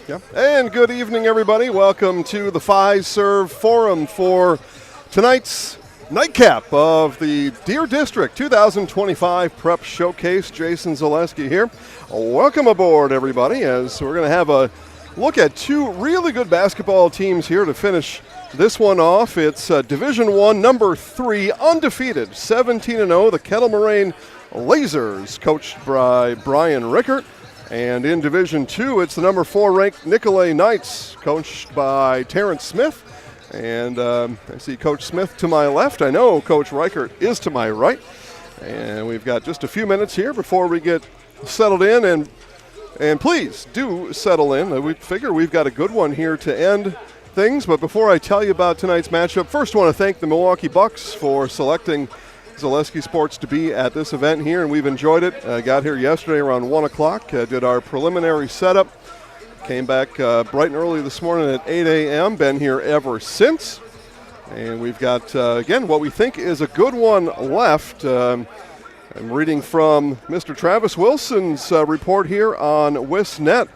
Yeah. And good evening, everybody. Welcome to the Fiserv Forum for tonight's nightcap of the Deer District 2025 Prep Showcase. Jason Zaleski here. Welcome aboard, everybody, as we're going to have a look at two really good basketball teams here to finish this one off. It's Division I, number 3, undefeated, 17-0, the Kettle Moraine Lasers, coached by Brian Rickert. And in Division II, it's the number 4 ranked Nicolet Knights, coached by Terrence Smith. And I see Coach Smith to my left. I know Coach Reichert is to my right. And we've got just a few minutes here before we get settled in. And please do settle in. We figure we've got a good one here to end things. But before I tell you about tonight's matchup, first I want to thank the Milwaukee Bucks for selecting Zaleski Sports to be at this event here, and we've enjoyed it. Got here yesterday around 1 o'clock, did our preliminary setup, came back bright and early this morning at 8 a.m., been here ever since. And we've got, again, what we think is a good one left. I'm reading from Mr. Travis Wilson's report here on WISnet,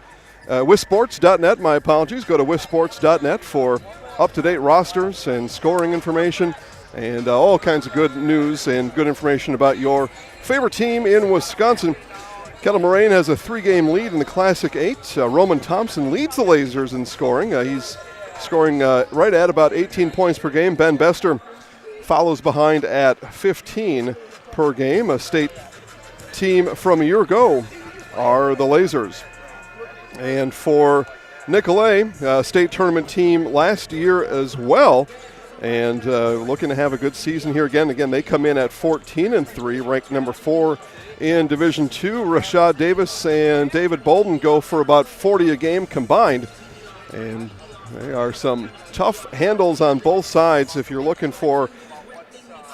WISports.net, my apologies. Go to WISports.net for up-to-date rosters and scoring information, and all kinds of good news and good information about your favorite team in Wisconsin. Kettle Moraine has a 3-game lead in the Classic 8. Roman Thompson leads the Lasers in scoring. He's scoring right at about 18 points per game. Ben Bester follows behind at 15 per game. A state team from a year ago are the Lasers. And for Nicolet, state tournament team last year as well. And looking to have a good season here again. Again, they come in at 14-3, ranked number 4 in Division II. Rashad Davis and David Bolden go for about 40 a game combined. And they are some tough handles on both sides. If you're looking for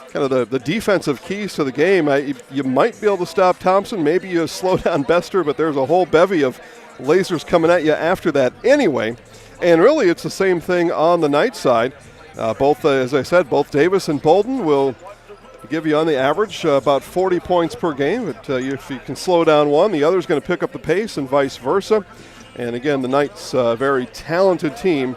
kind of the defensive keys to the game, you might be able to stop Thompson. Maybe you slow down Bester, but there's a whole bevy of Lasers coming at you after that anyway. And really, it's the same thing on the night side. Both, as I said, both Davis and Bolden will give you on the average about 40 points per game. But if you can slow down one, the other's going to pick up the pace and vice versa. And again, the Knights, very talented team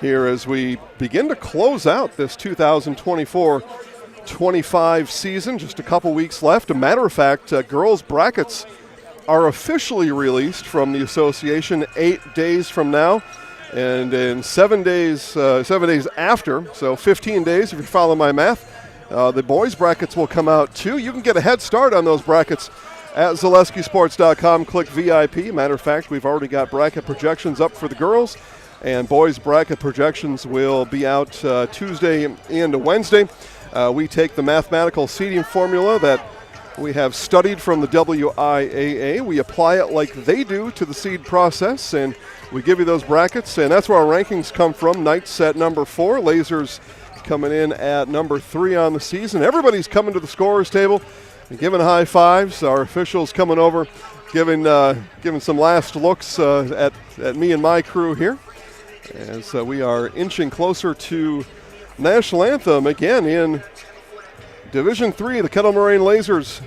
here as we begin to close out this 2024-25 season. Just a couple weeks left. A matter of fact, girls' brackets are officially released from the association 8 days from now. And in 7 days after, so 15 days if you follow my math, the boys' brackets will come out too. You can get a head start on those brackets at ZaleskiSports.com. Click VIP. Matter of fact, we've already got bracket projections up for the girls, and boys' bracket projections will be out Tuesday and Wednesday. We take the mathematical seeding formula that we have studied from the WIAA. We apply it like they do to the seed process, and we give you those brackets, and that's where our rankings come from. Knights at number 4, Lasers coming in at number 3 on the season. Everybody's coming to the scorer's table and giving high fives. Our officials coming over, giving some last looks at me and my crew here. As we are inching closer to National Anthem again in Division 3, the Kettle Moraine Lasers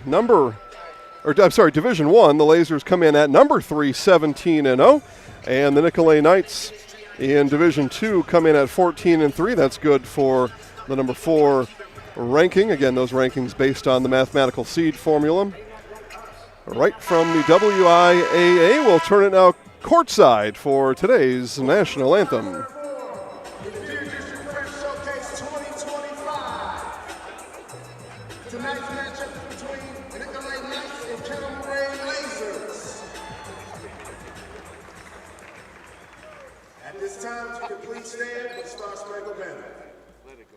Division 1, the Lasers come in at number 3, 17-0. And the Nicolet Knights in Division 2 come in at 14-3. That's good for the number 4 ranking. Again, those rankings based on the mathematical seed formula. Right from the WIAA, we'll turn it now courtside for today's National Anthem. Tonight's matchup between Nicolet Knights and Kettle Moraine Lasers. At this time, to complete stand with Star Spangled Banner. Let it go.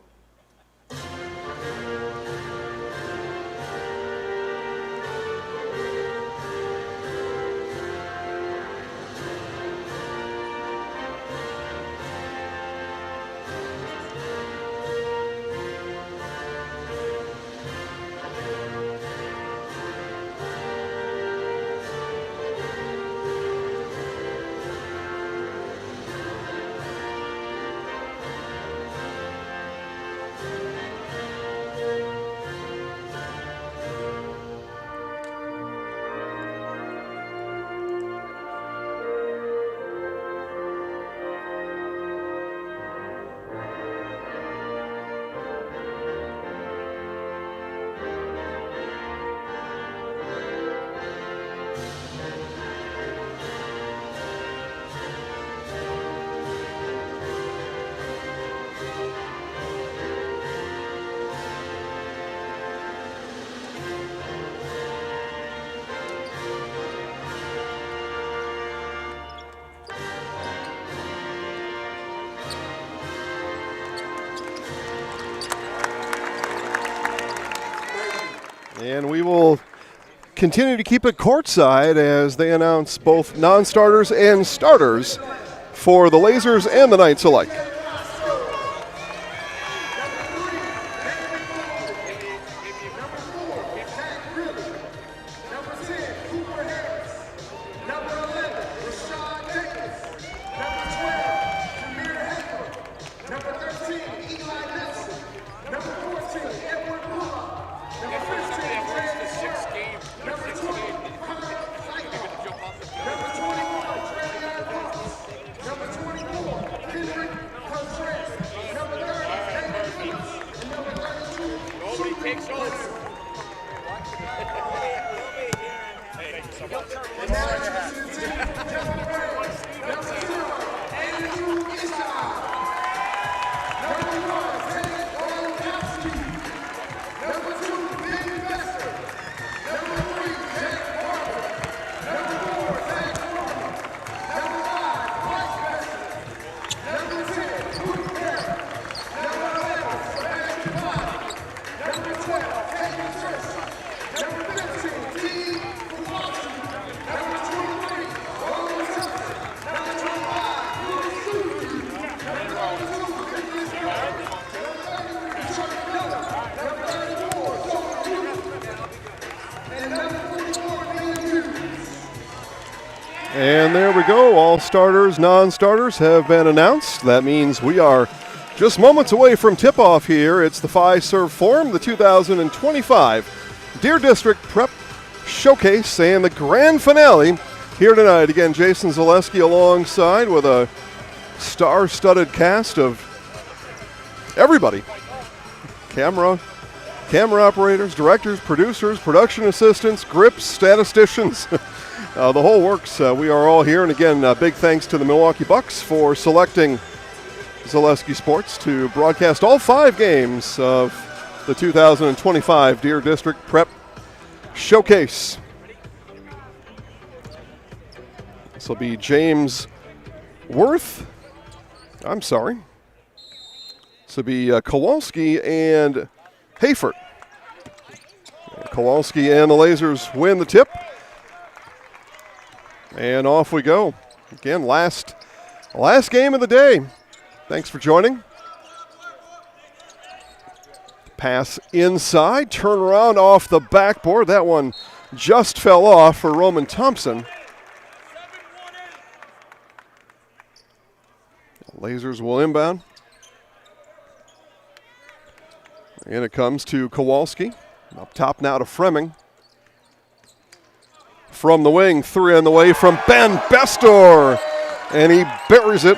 And we will continue to keep it courtside as they announce both non-starters and starters for the Lasers and the Knights alike. And there we go. All starters, non-starters have been announced. That means we are just moments away from tip-off here. It's the Fiserv Forum, the 2025 Deer District Prep Showcase, and the grand finale here tonight. Again, Jason Zaleski alongside with a star-studded cast of everybody. Camera operators, directors, producers, production assistants, grips, statisticians. The whole works. We are all here. And again, big thanks to the Milwaukee Bucks for selecting Zaleski Sports to broadcast all 5 games of the 2025 Deer District Prep Showcase. This will be James Worth. I'm sorry. This will be Kowalski and Hayford. Kowalski and the Lasers win the tip. And off we go. Again, last game of the day. Thanks for joining. Pass inside, turn around off the backboard. That one just fell off for Roman Thompson. Lasers will inbound. And it comes to Kowalski. Up top now to Fremming. From the wing, 3 on the way from Ben Bestor. And he buries it.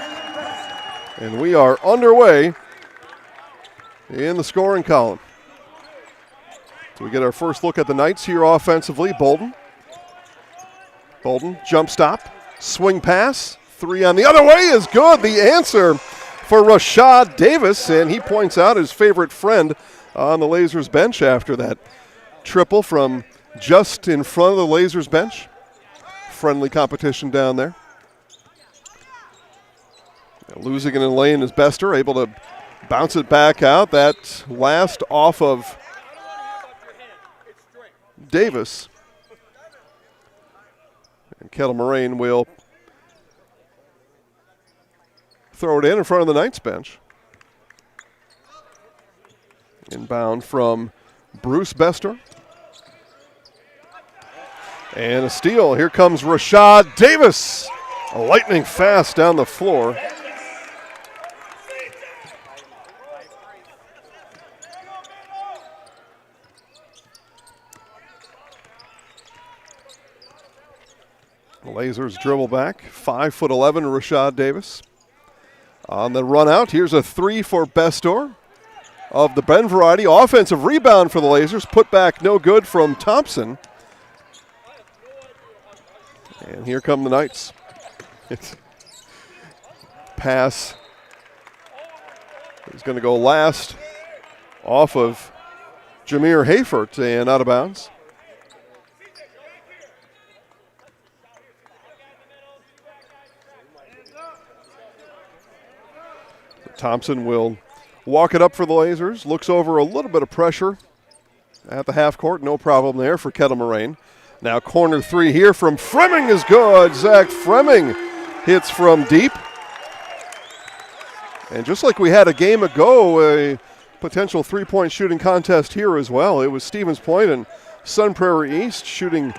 And we are underway in the scoring column. So we get our first look at the Knights here offensively. Bolden, jump stop, swing pass. 3 on the other way is good. The answer for Rashad Davis. And he points out his favorite friend on the Lasers bench after that triple from just in front of the Lasers bench. Friendly competition down there. Losing it in the lane is Bester, able to bounce it back out. That last off of Davis. And Kettle Moraine will throw it in front of the Knights bench. Inbound from Bruce Bester. And a steal. Here comes Rashad Davis. Lightning fast down the floor. The Lasers dribble back. 5'11" Rashad Davis. On the run out, here's a 3 for Bestor of the Ben variety. Offensive rebound for the Lasers. Put back no good from Thompson. And here come the Knights. Pass is going to go last off of Jameer Hayford and out of bounds. Thompson will walk it up for the Lasers. Looks over a little bit of pressure at the half court. No problem there for Kettle Moraine. Now corner three here from Fremming is good. Zach Fremming hits from deep. And just like we had a game ago, a potential three-point shooting contest here as well. It was Stevens Point and Sun Prairie East shooting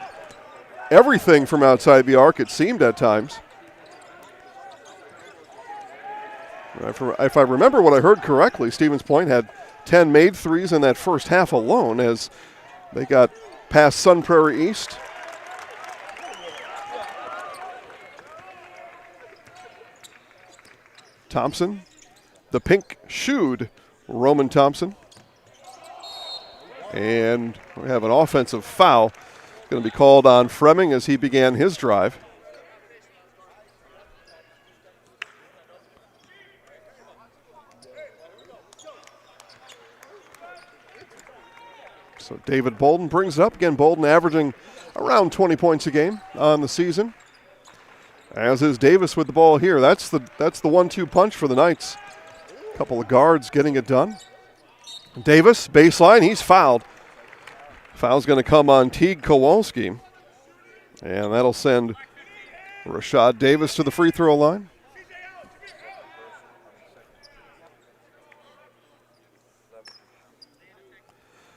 everything from outside the arc, it seemed at times. If I remember what I heard correctly, Stevens Point had 10 made threes in that first half alone as they got past Sun Prairie East. Thompson, the pink-shoed Roman Thompson. And we have an offensive foul going to be called on Fremming as he began his drive. So David Bolden brings it up. Again, Bolden averaging around 20 points a game on the season. As is Davis with the ball here. That's the 1-2 punch for the Knights. A couple of guards getting it done. Davis, baseline, he's fouled. Foul's going to come on Teague Kowalski. And that'll send Rashad Davis to the free throw line.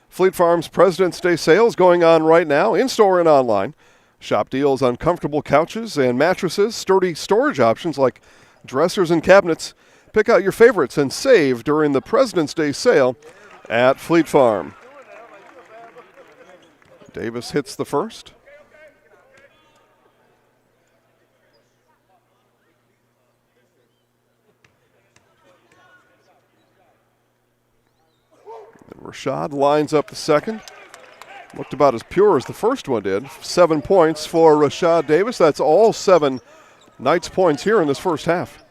Fleet Farm's President's Day sales going on right now, in-store and online. Shop deals on comfortable couches and mattresses, sturdy storage options like dressers and cabinets. Pick out your favorites and save during the President's Day sale at Fleet Farm. Davis hits the first. And Rashad lines up the second. Looked about as pure as the first one did. 7 points for Rashad Davis. That's all 7 Knights points here in this first half.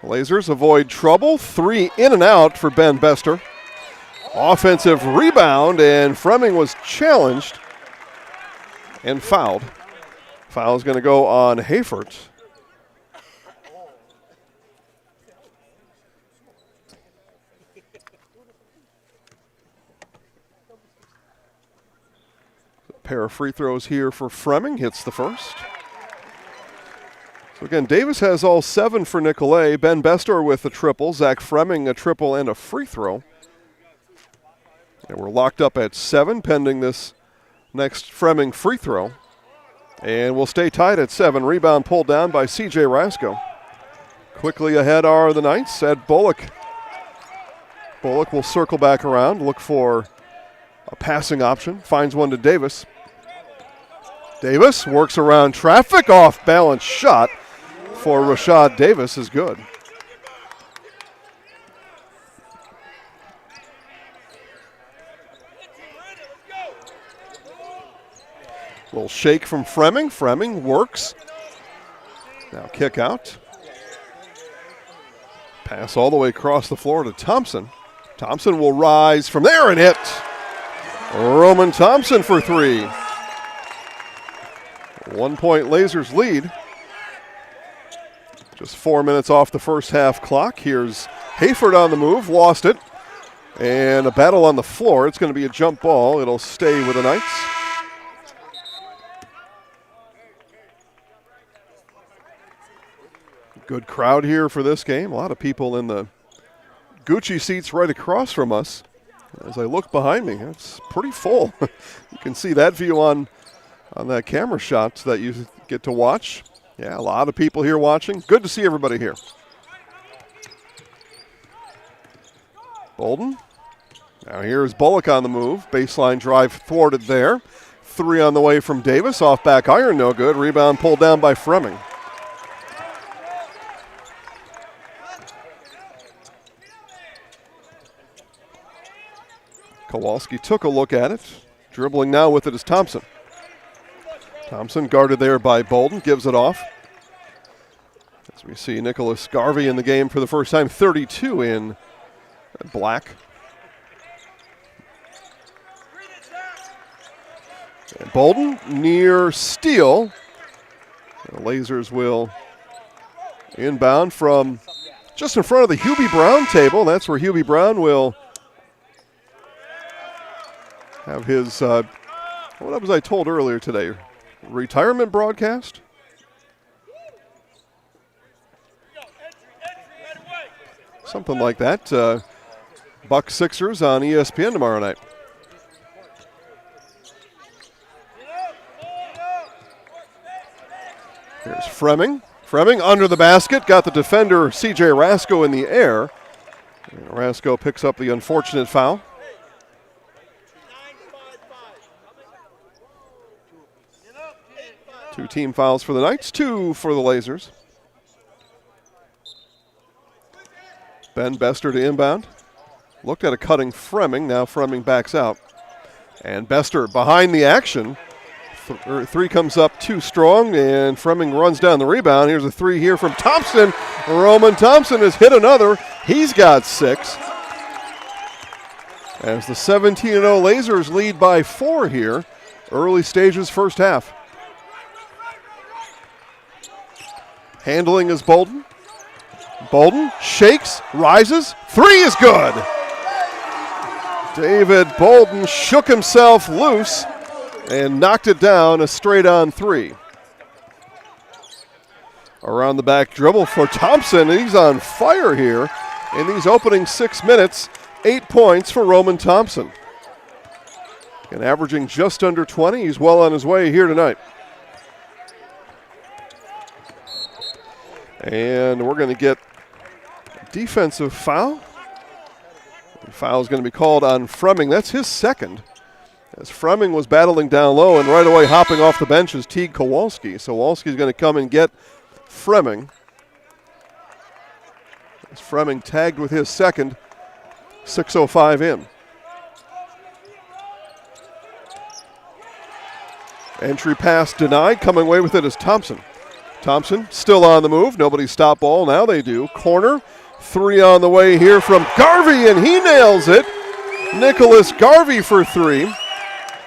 Lasers avoid trouble. 3 in and out for Ben Bester. Offensive rebound, and Fremming was challenged and fouled. Foul is going to go on Hayfort. A pair of free throws here for Fremming. Hits the first. So again, Davis has all 7 for Nicolet. Ben Bestor with a triple. Zach Fremming a triple and a free throw. And we're locked up at 7 pending this next Fremming free throw. And we'll stay tied at 7. Rebound pulled down by C.J. Rasco. Quickly ahead are the Knights at Bullock. Bullock will circle back around, look for a passing option. Finds one to Davis. Davis works around traffic. Off balance shot for Rashad Davis is good. Little shake from Fremming. Fremming works. Now kick out. Pass all the way across the floor to Thompson. Thompson will rise from there and hit. Roman Thompson for 3. 1 point Lasers lead. Just 4 minutes off the first half clock. Here's Hayford on the move, lost it. And a battle on the floor. It's going to be a jump ball. It'll stay with the Knights. Good crowd here for this game. A lot of people in the Gucci seats right across from us. As I look behind me, it's pretty full. You can see that view on that camera shot that you get to watch. Yeah, a lot of people here watching. Good to see everybody here. Bolden. Now here's Bullock on the move. Baseline drive thwarted there. 3 on the way from Davis. Off back iron, no good. Rebound pulled down by Fremming. Kowalski took a look at it. Dribbling now with it is Thompson. Thompson guarded there by Bolden, gives it off. As we see Nicholas Garvey in the game for the first time, 32 in black. And Bolden near steal. The Lasers will inbound from just in front of the Hubie Brown table. That's where Hubie Brown will have his, what was I told earlier today? Retirement broadcast? Something like that. Buck Sixers on ESPN tomorrow night. Here's Fremming. Fremming under the basket. Got the defender, C.J. Rasko, in the air. And Rasko picks up the unfortunate foul. Two team fouls for the Knights, 2 for the Lasers. Ben Bester to inbound. Looked at a cutting Fremming. Now Fremming backs out. And Bester behind the action. Three comes up too strong, and Fremming runs down the rebound. Here's a three here from Thompson. Roman Thompson has hit another. He's got 6. As the 17-0 Lasers lead by 4 here. Early stages, first half. Handling is Bolden. Bolden shakes, rises. 3 is good. David Bolden shook himself loose and knocked it down, a straight-on 3. Around the back dribble for Thompson. He's on fire here in these opening 6 minutes. 8 points for Roman Thompson. And averaging just under 20. He's well on his way here tonight. And we're going to get a defensive foul. The foul is going to be called on Fremming. That's his second. As Fremming was battling down low, and right away hopping off the bench is Teague Kowalski. So Kowalski's going to come and get Fremming. As Fremming tagged with his second, 6:05 in. Entry pass denied. Coming away with it is Thompson. Thompson still on the move. Nobody stop ball. Now they do. Corner. 3 on the way here from Garvey, and he nails it. Nicholas Garvey for 3.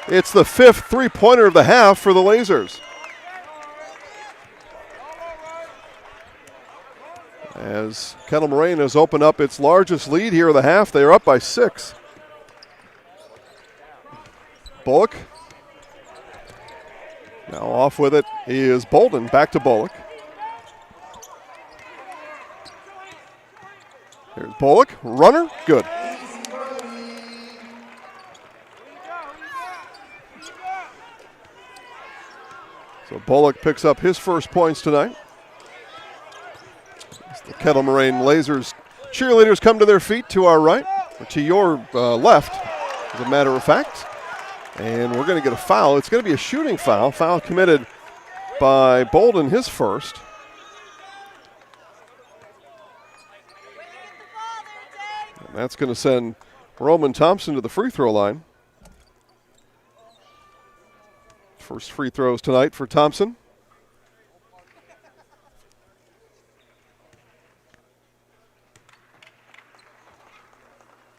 It's the 5th three-pointer of the half for the Lasers. As Kettle Moraine has opened up its largest lead here of the half, they are up by 6. Bullock. Now off with it is Bolden. Back to Bullock. Here's Bullock. Runner. Good. So Bullock picks up his first points tonight. As the Kettle Moraine Lasers cheerleaders come to their feet to our right, or to your left, as a matter of fact. And we're going to get a foul. It's going to be a shooting foul. Foul committed by Bolden, his first. And that's going to send Roman Thompson to the free throw line. First free throws tonight for Thompson.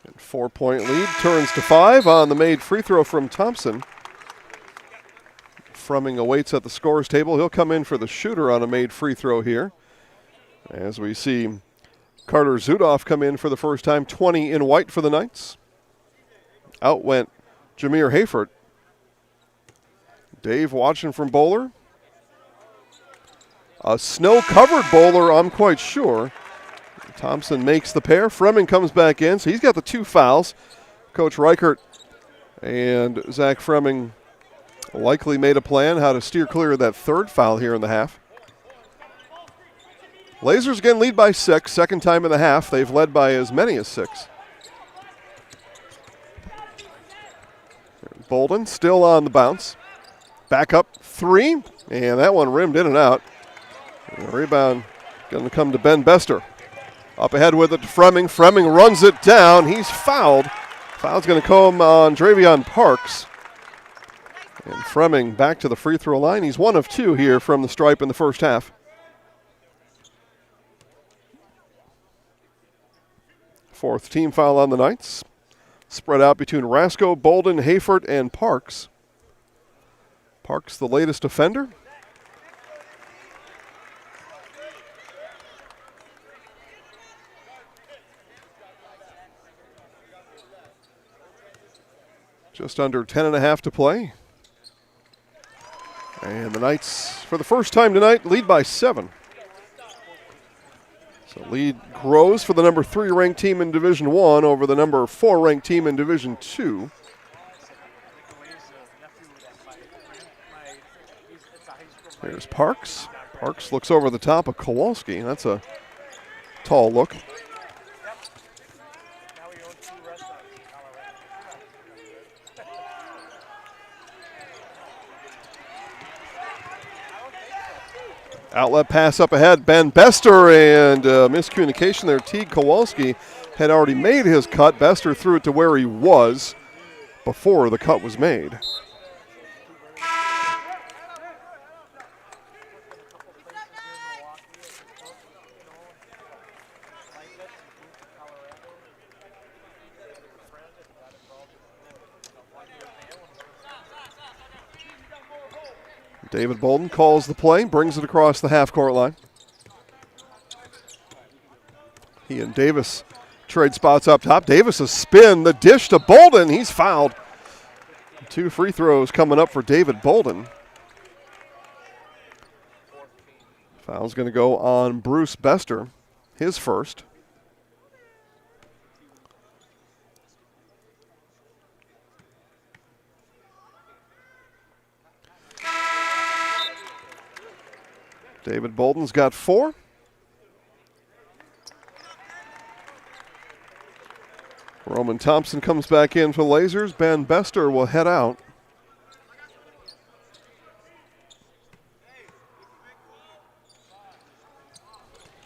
And 4-point lead turns to 5 on the made free throw from Thompson. Fremming awaits at the scores table. He'll come in for the shooter on a made free throw here. As we see Carter Zudoff come in for the first time, 20 in white for the Knights. Out went Jameer Hayford. Dave watching from Bowler. A snow-covered Bowler, I'm quite sure. Thompson makes the pair. Fremming comes back in, so he's got the 2 fouls. Coach Reichert and Zach Fremming likely made a plan how to steer clear of that 3rd foul here in the half. Lasers again lead by 6. Second time in the half. They've led by as many as 6. Bolden still on the bounce. Back up 3, and that one rimmed in and out. And the rebound going to come to Ben Bester. Up ahead with it to Fremming. Fremming runs it down. He's fouled. Foul's going to come on Dravion Parks. And Fremming back to the free throw line. He's 1 of 2 here from the stripe in the first half. 4th team foul on the Knights. Spread out between Rasko, Bolden, Hayford, and Parks. Parks, the latest offender. Just under 10.5 to play. And the Knights, for the first time tonight, lead by 7. So lead grows for the number 3 ranked team in Division 1 over the number 4 ranked team in Division 2. Here's Parks. Parks looks over the top of Kowalski. That's a tall look. Outlet pass up ahead. Ben Bester, and miscommunication there. Teague Kowalski had already made his cut. Bester threw it to where he was before the cut was made. David Bolden calls the play, brings it across the half-court line. He and Davis trade spots up top. Davis a spin, the dish to Bolden. He's fouled. 2 free throws coming up for David Bolden. Foul's going to go on Bruce Bester, his first. David Bolden's got 4. Roman Thompson comes back in for the Lasers. Ben Bester will head out.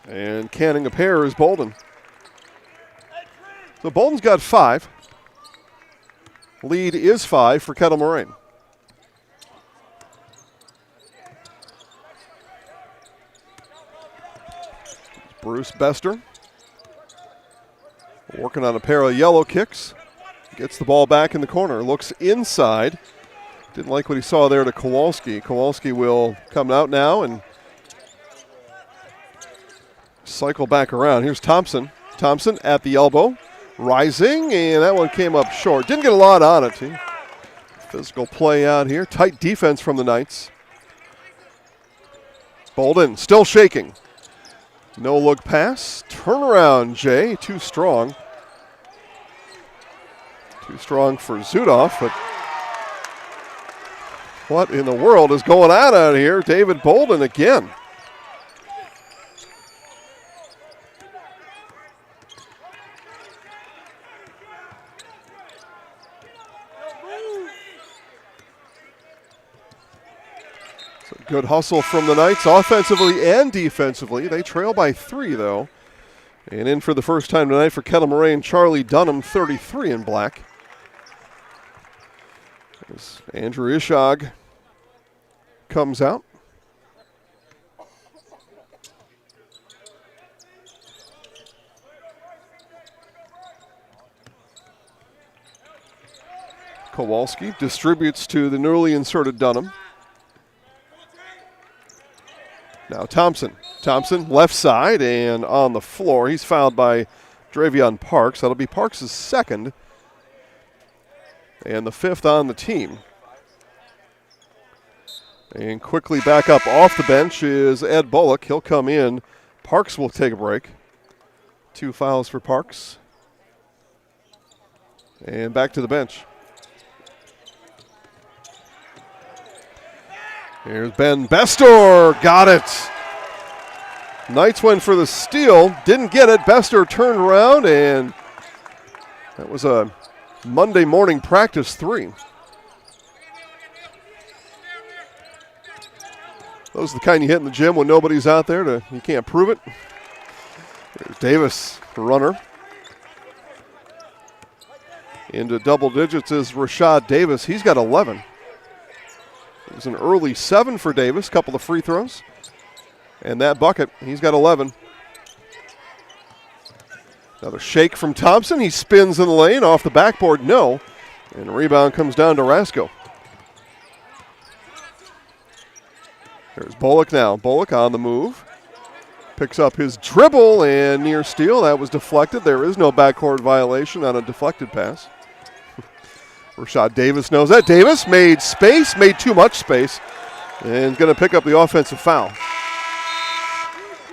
And canning a pair is Bolden. So Bolden's got 5. Lead is 5 for Kettle Moraine. Bruce Bester working on a pair of yellow kicks. Gets the ball back in the corner. Looks inside. Didn't like what he saw there to Kowalski. Kowalski will come out now and cycle back around. Here's Thompson. Thompson at the elbow. Rising, and that one came up short. Didn't get a lot on it. Physical play out here. Tight defense from the Knights. Bolden still shaking. No look pass. Turnaround, Jay. Too strong. Too strong for Zudoff, but what in the world is going on out here? David Bolden again. Good hustle from the Knights, offensively and defensively. They trail by 3, though. And in for the first time tonight for Kettle Moraine, Charlie Dunham, 33 in black. As Andrew Ishog comes out. Kowalski distributes to the newly inserted Dunham. Now Thompson. Thompson left side and on the floor. He's fouled by Dravion Parks. That'll be Parks' second and the 5th on the team. And quickly back up off the bench is Ed Bullock. He'll come in. Parks will take a break. 2 fouls for Parks. And back to the bench. Here's Ben Bester. Got it. Knights went for the steal. Didn't get it. Bester turned around, and that was a Monday morning practice 3. Those are the kind you hit in the gym when nobody's out there. You can't prove it. There's Davis, the runner. Into double digits is Rashad Davis. He's got 11. It was an early 7 for Davis, couple of free throws. And that bucket, he's got 11. Another shake from Thompson. He spins in the lane, off the backboard, no. And the rebound comes down to Rasko. There's Bullock now. Bullock on the move. Picks up his dribble and near steal. That was deflected. There is no backcourt violation on a deflected pass. Rashad Davis knows that. Davis made space, made too much space, and going to pick up the offensive foul.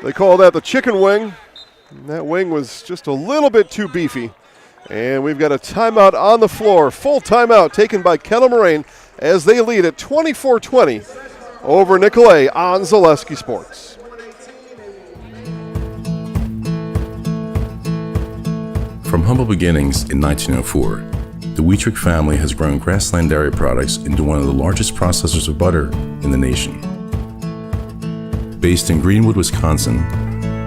They call that the chicken wing. And that wing was just a little bit too beefy. And we've got a timeout on the floor, full timeout taken by Kettle Moraine as they lead at 24-20 over Nicolet on Zaleski Sports. From humble beginnings in 1904, the Wheatrick family has grown Grassland Dairy Products into one of the largest processors of butter in the nation. Based in Greenwood, Wisconsin,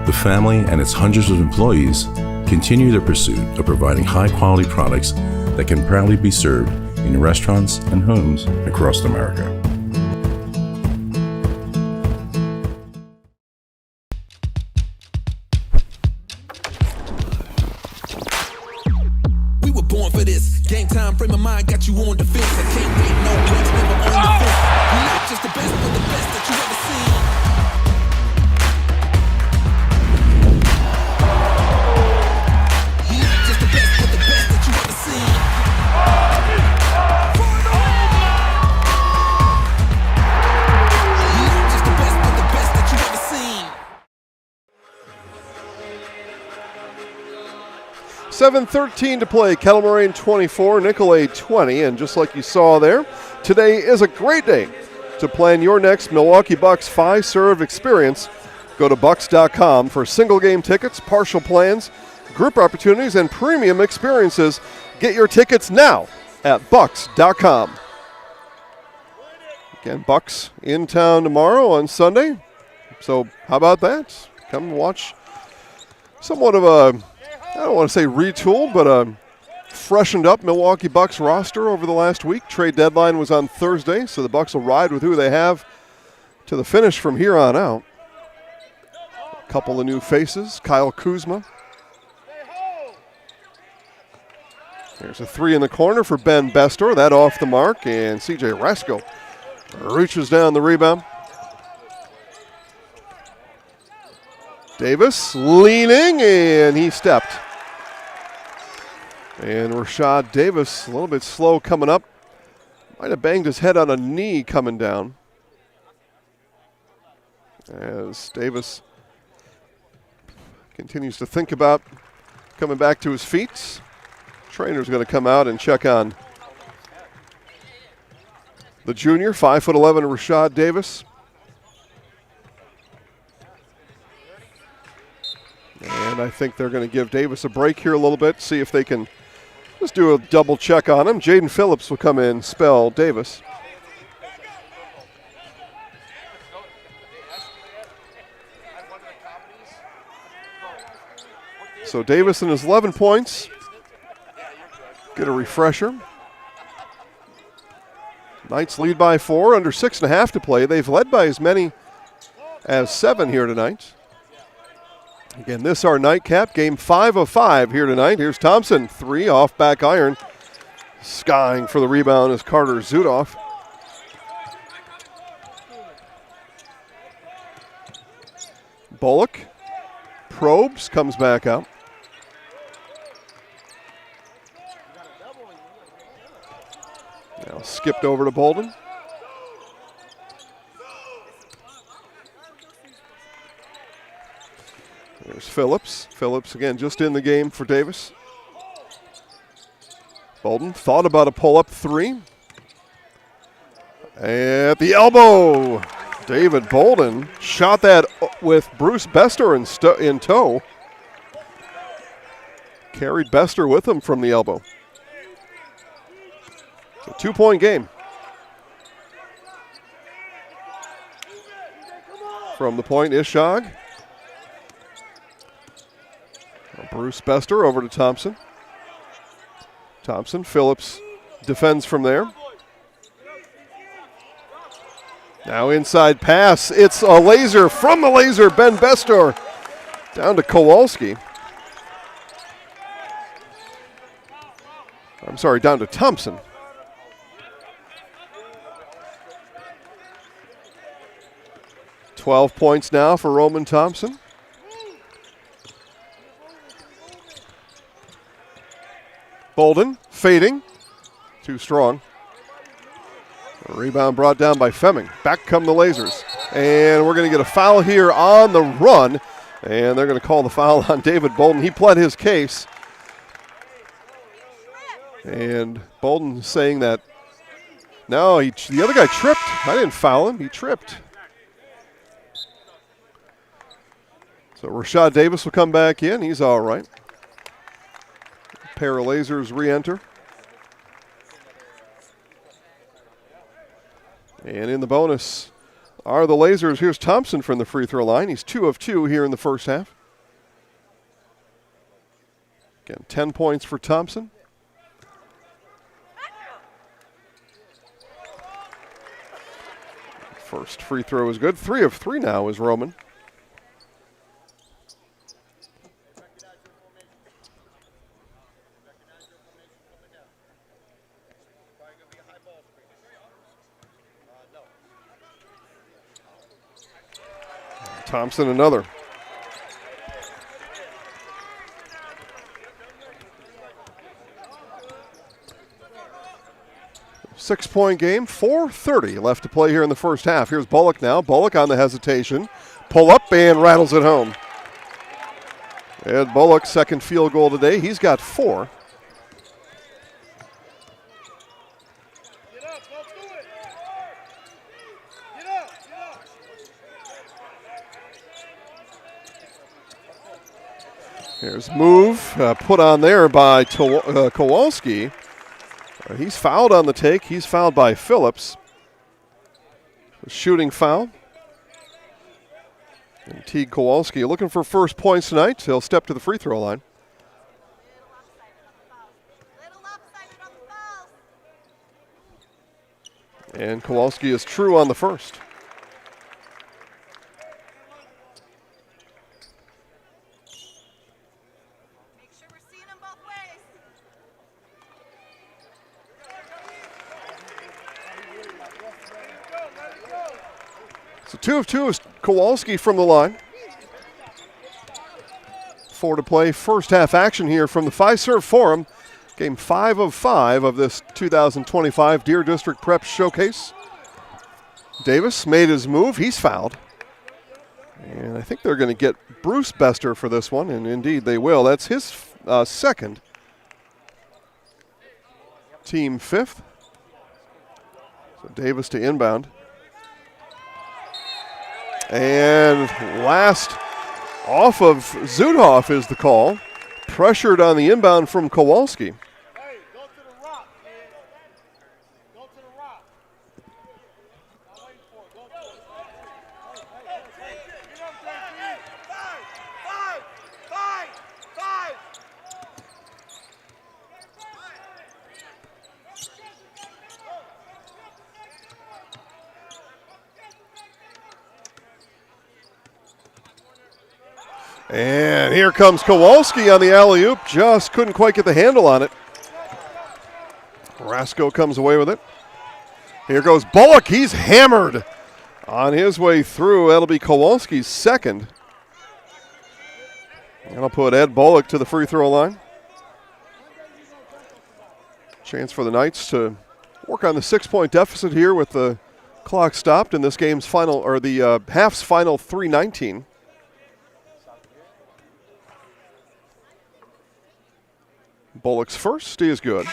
the family and its hundreds of employees continue their pursuit of providing high-quality products that can proudly be served in restaurants and homes across America. We were born for this. Game time, frame of mind, got you on defense. I can't wait, no breaks, never on the fence. You're not just the best, but the best that you ever seen. .13 to play. Kettle Moraine 24, Nicolet 20. And just like you saw there, today is a great day to plan your next Milwaukee Bucks five-serve experience. Go to Bucks.com for single game tickets, partial plans, group opportunities, and premium experiences. Get your tickets now at Bucks.com. Again, Bucks in town tomorrow on Sunday. So how about that? Come watch somewhat of a, I don't want to say retooled, but a freshened up Milwaukee Bucks roster over the last week. Trade deadline was on Thursday, so the Bucks will ride with who they have to the finish from here on out. A couple of new faces, Kyle Kuzma. There's a three in the corner for Ben Bestor, that off the mark, and C.J. Rasko reaches down the rebound. Davis leaning, and he stepped. And Rashad Davis, a little bit slow coming up. Might have banged his head on a knee coming down. As Davis continues to think about coming back to his feet. Trainer's going to come out and check on the junior, 5'11", Rashad Davis. And I think they're going to give Davis a break here a little bit, see if they can just do a double check on him. Jaden Phillips will come in, spell Davis. So Davis and his 11 points. Get a refresher. Knights lead by 4, under 6.5 to play. They've led by as many as 7 here tonight. Again, this our nightcap, game 5 of 5 here tonight. Here's Thompson, 3 off back iron. Skying for the rebound is Carter Zudoff. Bullock probes, comes back out. Now skipped over to Bolden. There's Phillips. Phillips again just in the game for Davis. Bolden thought about a pull-up 3. At the elbow, David Bolden shot that with Bruce Bestor in tow. Carried Bestor with him from the elbow. It's a 2-point game. From the point, Ishag. Bruce Bestor over to Thompson. Thompson, Phillips defends from there. Now inside pass. It's a laser from the laser. Ben Bestor down to Kowalski. I'm sorry, down to Thompson. $12 points now for Roman Thompson. Bolden fading. Too strong. Rebound brought down by Fleming. Back come the Lasers. And we're going to get a foul here on the run. And they're going to call the foul on David Bolden. He pled his case. And Bolden saying that, no, the other guy tripped. I didn't foul him. He tripped. So Rashad Davis will come back in. He's all right. A pair of Lasers re-enter. And in the bonus are the Lasers. Here's Thompson from the free throw line. He's 2 of 2 here in the first half. Again, 10 points for Thompson. First free throw is good. 3 of 3 now is Roman. Thompson another. Six-point game, 4:30 left to play here in the first half. Here's Bullock now. Bullock on the hesitation. Pull up and rattles it home. Ed Bullock, second field goal today. He's got 4. Here's move put on there by Kowalski. He's fouled on the take. He's fouled by Phillips. A shooting foul. And Teague Kowalski looking for first points tonight. He'll step to the free throw line. And Kowalski is true on the first. So 2 of 2 is Kowalski from the line. 4 to play. First half action here from the Fiserv Forum. Game 5 of 5 of this 2025 Deer District Prep Showcase. Davis made his move. He's fouled. And I think they're going to get Bruce Bester for this one, and indeed they will. That's his second. Team 5th. So Davis to inbound. And last off of Zudhoff is the call. Pressured on the inbound from Kowalski. Hey, go to the rock, man. Go to the rock. I'm waiting for it. Go to it. Hey, get up, JP. Five. And here comes Kowalski on the alley-oop. Just couldn't quite get the handle on it. Rasko comes away with it. Here goes Bullock. He's hammered on his way through. That'll be Kowalski's second. And I'll put Ed Bullock to the free throw line. Chance for the Knights to work on the 6-point deficit here with the clock stopped in this game's final, or the half's final 3:19. Bullock's first is good.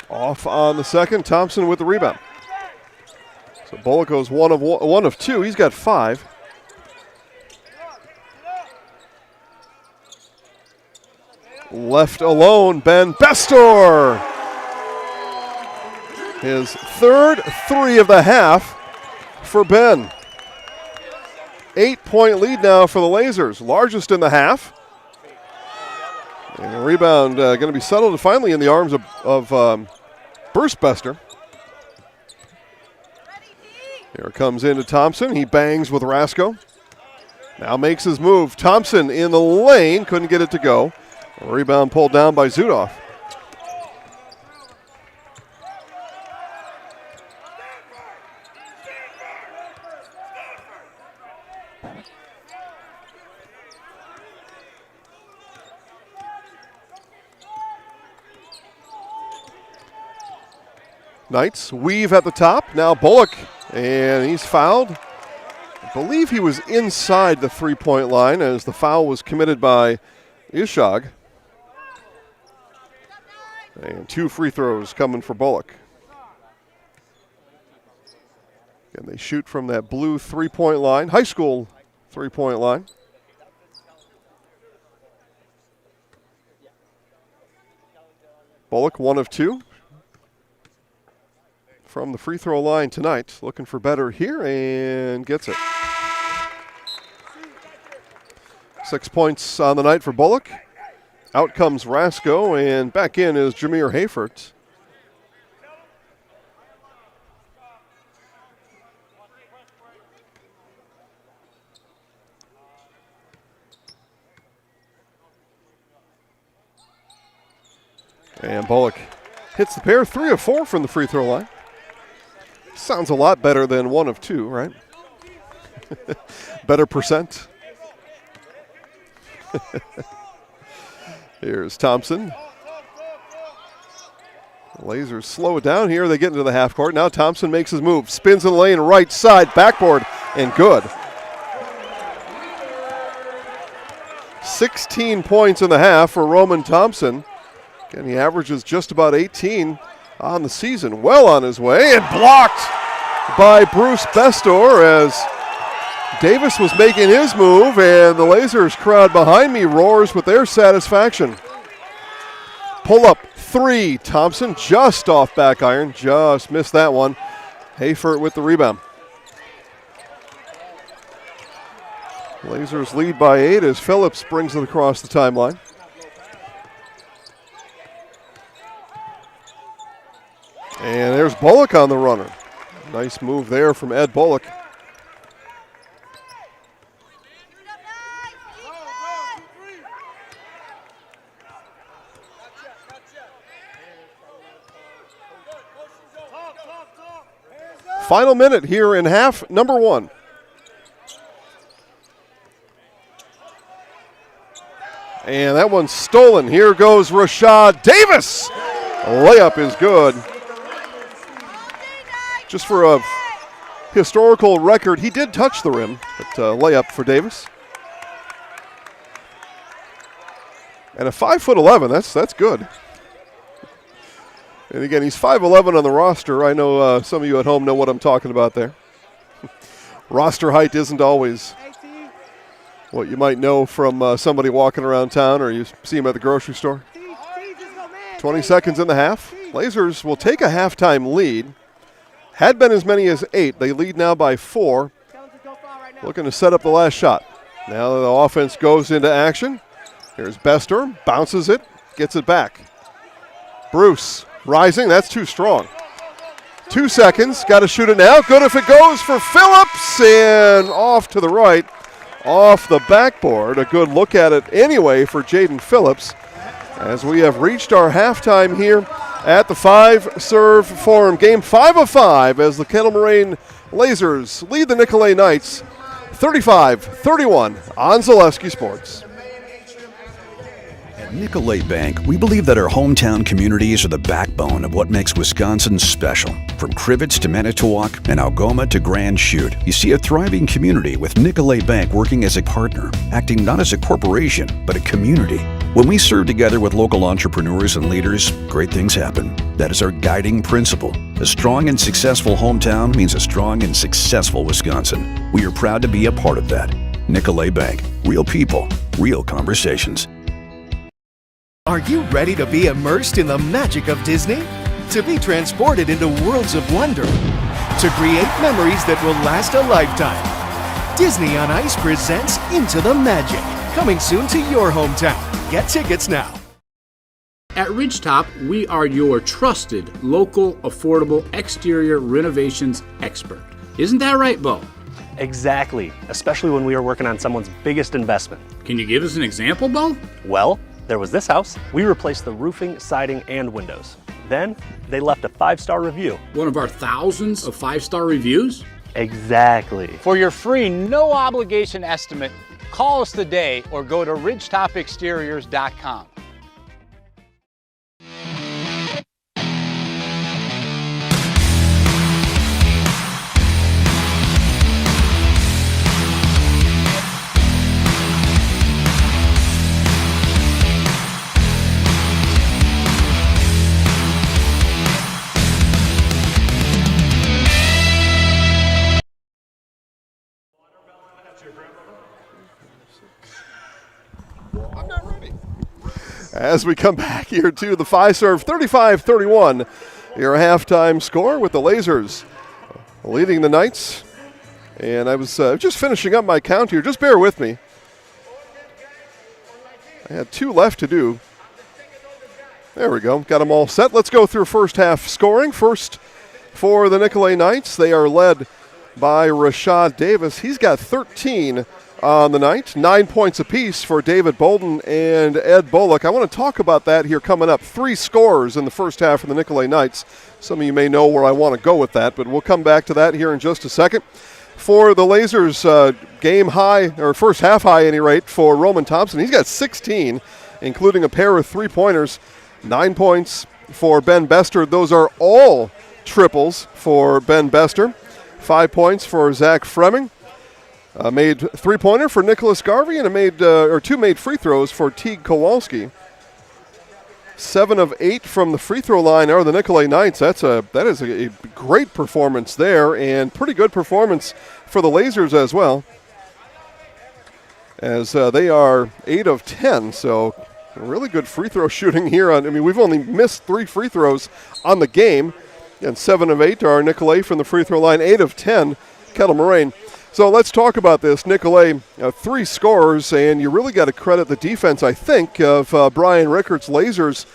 Off on the second, Thompson with the rebound. So Bullock goes one of two. He's got 5. Left alone, Ben Bestor. His third 3 of the half for Ben. 8-point lead now for the Lasers, largest in the half. And the rebound going to be settled finally in the arms of Bruce Bester. Here it comes into Thompson. He bangs with Rasko. Now makes his move. Thompson in the lane, couldn't get it to go. Rebound pulled down by Zudoff. Knights weave at the top. Now Bullock, and he's fouled. I believe he was inside the three-point line as the foul was committed by Ishag. And 2 free throws coming for Bullock. And they shoot from that blue three-point line, high school three-point line. Bullock, 1 of 2. From the free throw line tonight, looking for better here and gets it. 6 points on the night for Bullock. Out comes Rasco, and back in is Jameer Hayfort. And Bullock hits the pair, 3 of 4 from the free throw line. Sounds a lot better than 1 of 2, right? Better percent. Here's Thompson. The Lasers slow it down here. They get into the half court. Now Thompson makes his move. Spins in the lane, right side, backboard, and good. 16 points in the half for Roman Thompson. Again, he averages just about 18 on the season. Well on his way, and blocked by Bruce Bestor as Davis was making his move, and the Lasers crowd behind me roars with their satisfaction. Pull up 3, Thompson just off back iron, just missed that one. Hayfort with the rebound. Lasers lead by 8 as Phillips brings it across the timeline. And there's Bullock on the runner. Nice move there from Ed Bullock. Final minute here in half number 1. And that one's stolen. Here goes Rashad Davis. Layup is good. Just for a historical record, he did touch the rim, but layup for Davis. And a 5'11", that's good. And again, he's 5'11" on the roster. I know some of you at home know what I'm talking about there. Roster height isn't always what you might know from somebody walking around town or you see him at the grocery store. 20 seconds in the half. Lasers will take a halftime lead. Had been as many as 8. They lead now by 4. Looking to set up the last shot. Now the offense goes into action. Here's Bestor, bounces it, gets it back. Bruce rising, that's too strong. 2 seconds, got to shoot it now. Good if it goes for Phillips, and off to the right, off the backboard. A good look at it anyway for Jaden Phillips as we have reached our halftime here at the 5-Serve Forum. Game 5 of 5 as the Kettle Moraine Lasers lead the Nicolet Knights 35-31 on Zaleski Sports. At Nicolet Bank, we believe that our hometown communities are the backbone of what makes Wisconsin special. From Crivets to Manitowoc and Algoma to Grand Chute, you see a thriving community with Nicolet Bank working as a partner, acting not as a corporation, but a community. When we serve together with local entrepreneurs and leaders, great things happen. That is our guiding principle. A strong and successful hometown means a strong and successful Wisconsin. We are proud to be a part of that. Nicolet Bank. Real people, real conversations. Are you ready to be immersed in the magic of Disney? To be transported into worlds of wonder? To create memories that will last a lifetime? Disney on Ice presents Into the Magic, coming soon to your hometown. Get tickets now. At Ridgetop, we are your trusted, local, affordable exterior renovations expert. Isn't that right, Bo? Exactly, especially when we are working on someone's biggest investment. Can you give us an example, Bo? Well, There was this house. We replaced the roofing, siding, and windows. Then they left a 5-star review. One of our thousands of 5-star reviews? Exactly. For your free, no obligation estimate, call us today or go to ridgetopexteriors.com. As we come back here to the Fiserv 35-31, your halftime score with the Lasers leading the Knights. And I was just finishing up my count here. Just bear with me. I had 2 left to do. There we go. Got them all set. Let's go through first half scoring. First for the Nicolet Knights, they are led by Rashad Davis. He's got 13 on the night, 9 points apiece for David Bolden and Ed Bullock. I want to talk about that here coming up. 3 scores in the first half for the Nicolet Knights. Some of you may know where I want to go with that, but we'll come back to that here in just a second. For the Lasers, game high, or first half high, at any rate, for Roman Thompson. He's got 16, including a pair of 3-pointers. 9 points for Ben Bester. Those are all triples for Ben Bester. 5 points for Zach Fremming. Made 3-pointer for Nicholas Garvey, and made 2 made free throws for Teague Kowalski. 7 of 8 from the free throw line are the Nicolet Knights. That is a great performance there, and pretty good performance for the Lasers as well, as they are 8 of 10. So really good free throw shooting here. We've only missed 3 free throws on the game, and 7 of 8 are Nicolet from the free throw line. 8 of 10, Kettle Moraine. So let's talk about this. Nicolet, 3 scores, and you really got to credit the defense, I think, of Brian Rickards' Lasers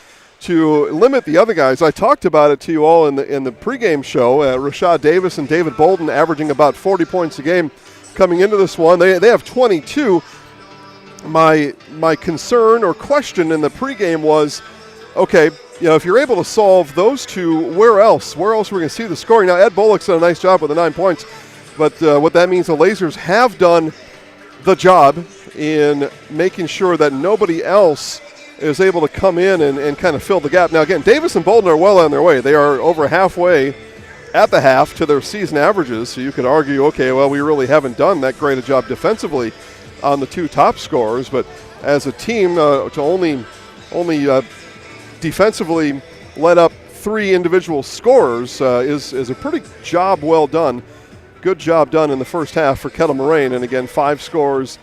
to limit the other guys. I talked about it to you all in the pregame show. Rashad Davis and David Bolden averaging about 40 points a game coming into this one. They have 22. My concern or question in the pregame was, okay, if you're able to solve those 2, where else? Where else are we going to see the scoring? Now, Ed Bullock's done a nice job with the 9 points. But what that means, the Lasers have done the job in making sure that nobody else is able to come in and kind of fill the gap. Now, again, Davis and Bolden are well on their way. They are over halfway at the half to their season averages. So you could argue, okay, well, we really haven't done that great a job defensively on the 2 top scorers. But as a team, to only defensively let up 3 individual scorers is a pretty job well done. Good job done in the first half for Kettle Moraine. And again, 5 scores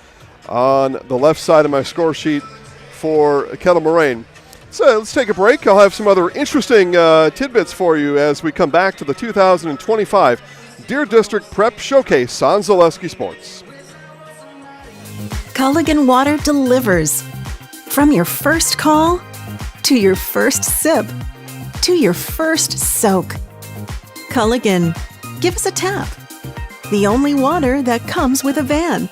on the left side of my score sheet for Kettle Moraine. So let's take a break. I'll have some other interesting tidbits for you as we come back to the 2025 Deer District Prep Showcase on Zaleski Sports. Culligan Water delivers. From your first call to your first sip to your first soak. Culligan, give us a tap. The only water that comes with a van.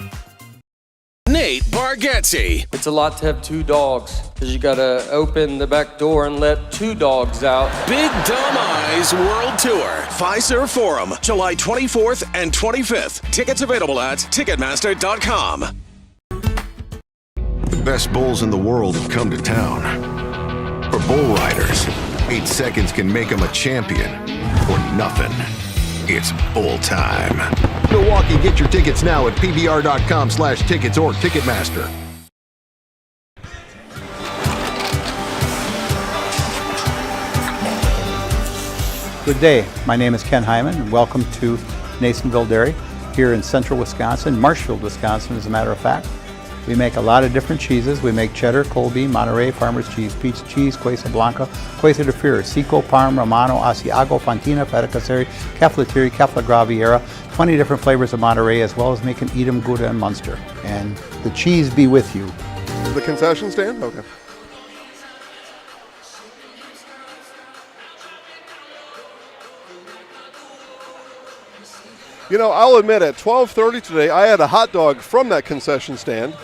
Nate Bargatze. It's a lot to have 2 dogs, because you gotta open the back door and let 2 dogs out. Big Dumb Eyes World Tour. Fiserv Forum, July 24th and 25th. Tickets available at Ticketmaster.com. The best bulls in the world have come to town. For bull riders, 8 seconds can make them a champion, or nothing. It's bull time. Milwaukee, get your tickets now at pbr.com/tickets or Ticketmaster. Good day. My name is Ken Hyman, and welcome to Nasonville Dairy here in central Wisconsin, Marshfield, Wisconsin, as a matter of fact. We make a lot of different cheeses. We make cheddar, Colby, Monterey, Farmer's Cheese, Pizza Cheese, Quesa Blanca, Quesa de Fure, Seco, Parm, Romano, Asiago, Fontina, Feta Caseri, Caflateri, Cafla Graviera, 20 different flavors of Monterey, as well as making Edam, Gouda, and Munster. And the cheese be with you. The concession stand? Okay. I'll admit at 12:30 today, I had a hot dog from that concession stand.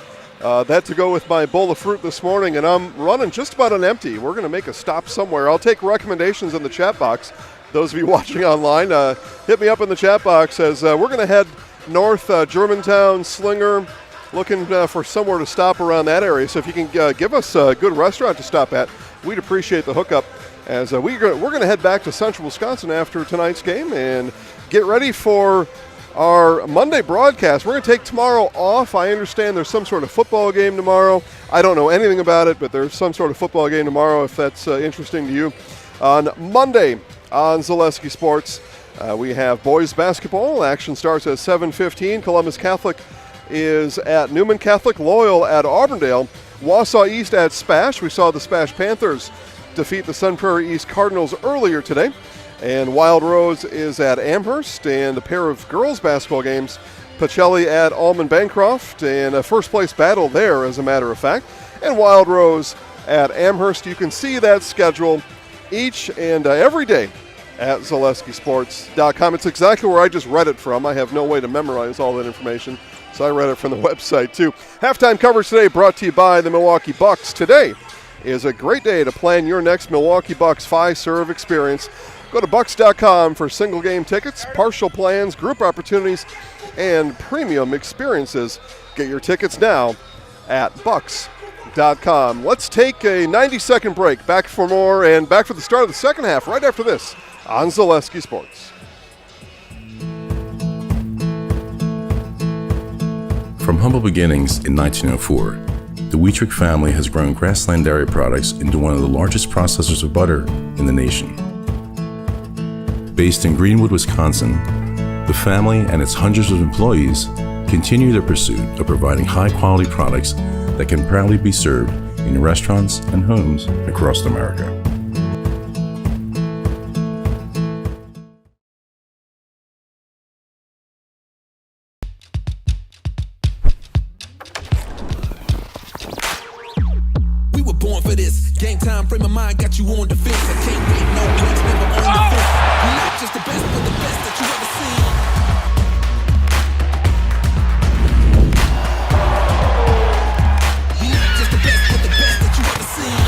That to go with my bowl of fruit this morning, and I'm running just about on empty. We're going to make a stop somewhere. I'll take recommendations in the chat box. Those of you watching online, hit me up in the chat box as we're going to head north, Germantown, Slinger, looking for somewhere to stop around that area. So if you can give us a good restaurant to stop at, we'd appreciate the hookup as we're going to head back to Central Wisconsin after tonight's game and get ready for our Monday broadcast. We're going to take tomorrow off. I understand there's some sort of football game tomorrow. I don't know anything about it, but there's some sort of football game tomorrow if that's interesting to you. On Monday on Zaleski Sports, we have boys basketball. Action starts at 7:15. Columbus Catholic is at Newman Catholic, Loyal at Auburndale, Wausau East at Spash. We saw the Spash Panthers defeat the Sun Prairie East Cardinals earlier today. And Wild Rose is at Amherst, and a pair of girls basketball games, Pacelli at Allman Bancroft, and a first place battle there, as a matter of fact. And Wild Rose at Amherst. You can see that schedule each and every day at ZaleskiSports.com. It's exactly where I just read it from. I have no way to memorize all that information, so I read it from the website too. Halftime coverage today brought to you by the Milwaukee Bucks. Today is a great day to plan your next Milwaukee Bucks five-serve experience. Go to Bucks.com for single game tickets, partial plans, group opportunities, and premium experiences. Get your tickets now at Bucks.com. Let's take a 90-second break. Back for more and back for the start of the second half right after this on Zaleski Sports. From humble beginnings in 1904, the Wheatrick family has grown Grassland Dairy Products into one of the largest processors of butter in the nation. Based in Greenwood, Wisconsin, the family and its hundreds of employees continue their pursuit of providing high-quality products that can proudly be served in restaurants and homes across America. We were born for this. Game time, frame of mind got you on defense. I can't wait, no breaks, never on the fence. You're not just the best, but the best that you ever seen. You're not just the best, but the best that you ever seen.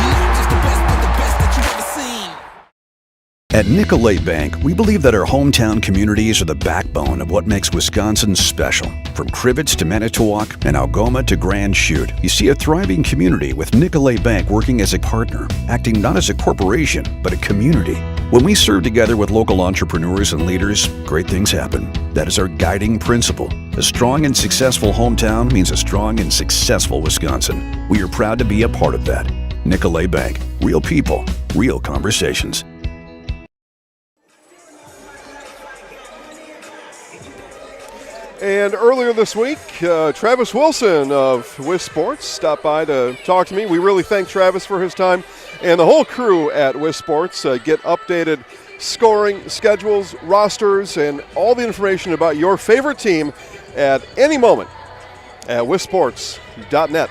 You're not just the best, but the best that you ever seen. At Nicolet Bank, we believe that our hometown communities are the backbone of what makes Wisconsin special. From Crivets to Manitowoc and Algoma to Grand Chute, you see a thriving community with Nicolet Bank working as a partner, acting not as a corporation, but a community. When we serve together with local entrepreneurs and leaders, great things happen. That is our guiding principle. A strong and successful hometown means a strong and successful Wisconsin. We are proud to be a part of that. Nicolet Bank. Real people, real conversations. And earlier this week, Travis Wilson of WIS Sports stopped by to talk to me. We really thank Travis for his time, and the whole crew at WIS Sports get updated scoring, schedules, rosters, and all the information about your favorite team at any moment at wisports.net.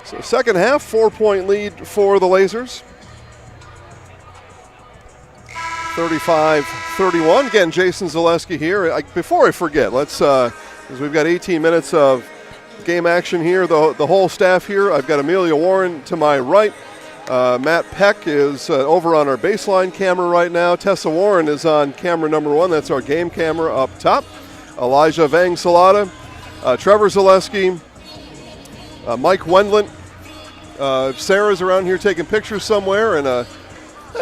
So second half, 4-point lead for the Lasers. 35-31. Again, Jason Zaleski here. Before I forget, let's, because we've got 18 minutes of game action here, the whole staff here. I've got Amelia Warren to my right. Matt Peck is over on our baseline camera right now. Tessa Warren is on camera number 1. That's our game camera up top. Elijah Vang Salata, Trevor Zaleski, Mike Wendlandt. Sarah's around here taking pictures somewhere, and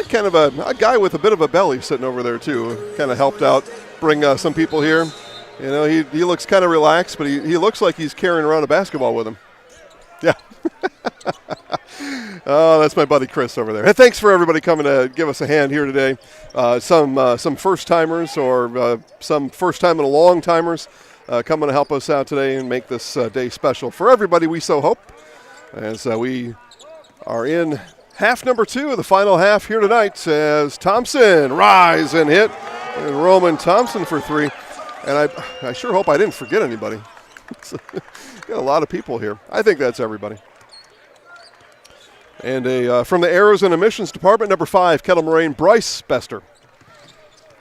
kind of a guy with a bit of a belly sitting over there too. Kind of helped out bring some people here. You know, he looks kind of relaxed, but he looks like he's carrying around a basketball with him. Yeah. Oh, that's my buddy Chris over there. Hey, thanks for everybody coming to give us a hand here today. Some first-timers or some first-time and a long-timers coming to help us out today and make this day special for everybody, we so hope, as we are in half number 2 of the final half here tonight as Thompson rise and hit, and Roman Thompson for 3. And I sure hope I didn't forget anybody. Got a lot of people here. I think that's everybody. And from the Arrows and Emissions Department, number 5, Kettle Moraine, Bryce Bester.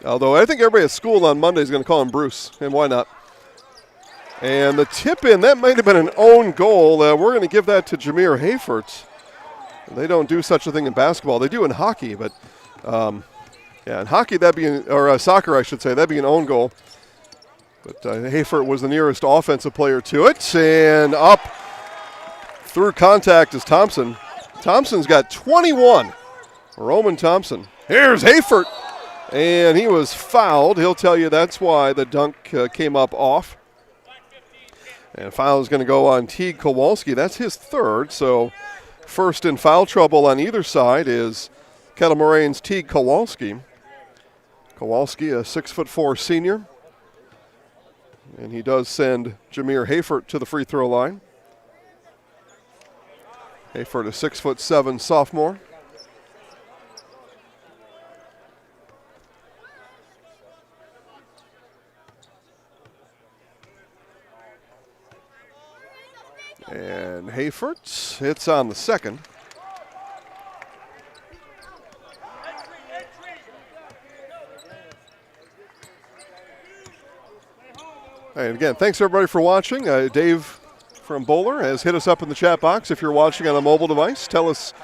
Although I think everybody at school on Monday is going to call him Bruce, and why not? And the tip in, that might have been an own goal. We're going to give that to Jameer Hayfort. They don't do such a thing in basketball. They do in hockey, but in hockey or soccer, I should say, that'd be an own goal. But Hayfort was the nearest offensive player to it, and up through contact is Thompson. Thompson's got 21. Roman Thompson. Here's Hayfort, and he was fouled. He'll tell you that's why the dunk came up off. And foul is going to go on Teague Kowalski. That's his third, so first in foul trouble on either side is Kettle Moraine's Teague Kowalski. Kowalski, a 6'4" senior. And he does send Jameer Hayfort to the free throw line. Hayfort, a 6'7" sophomore. And Hayfort hits on the second. And again, thanks everybody for watching. Dave from Bowler has hit us up in the chat box. If you're watching on a mobile device, tell us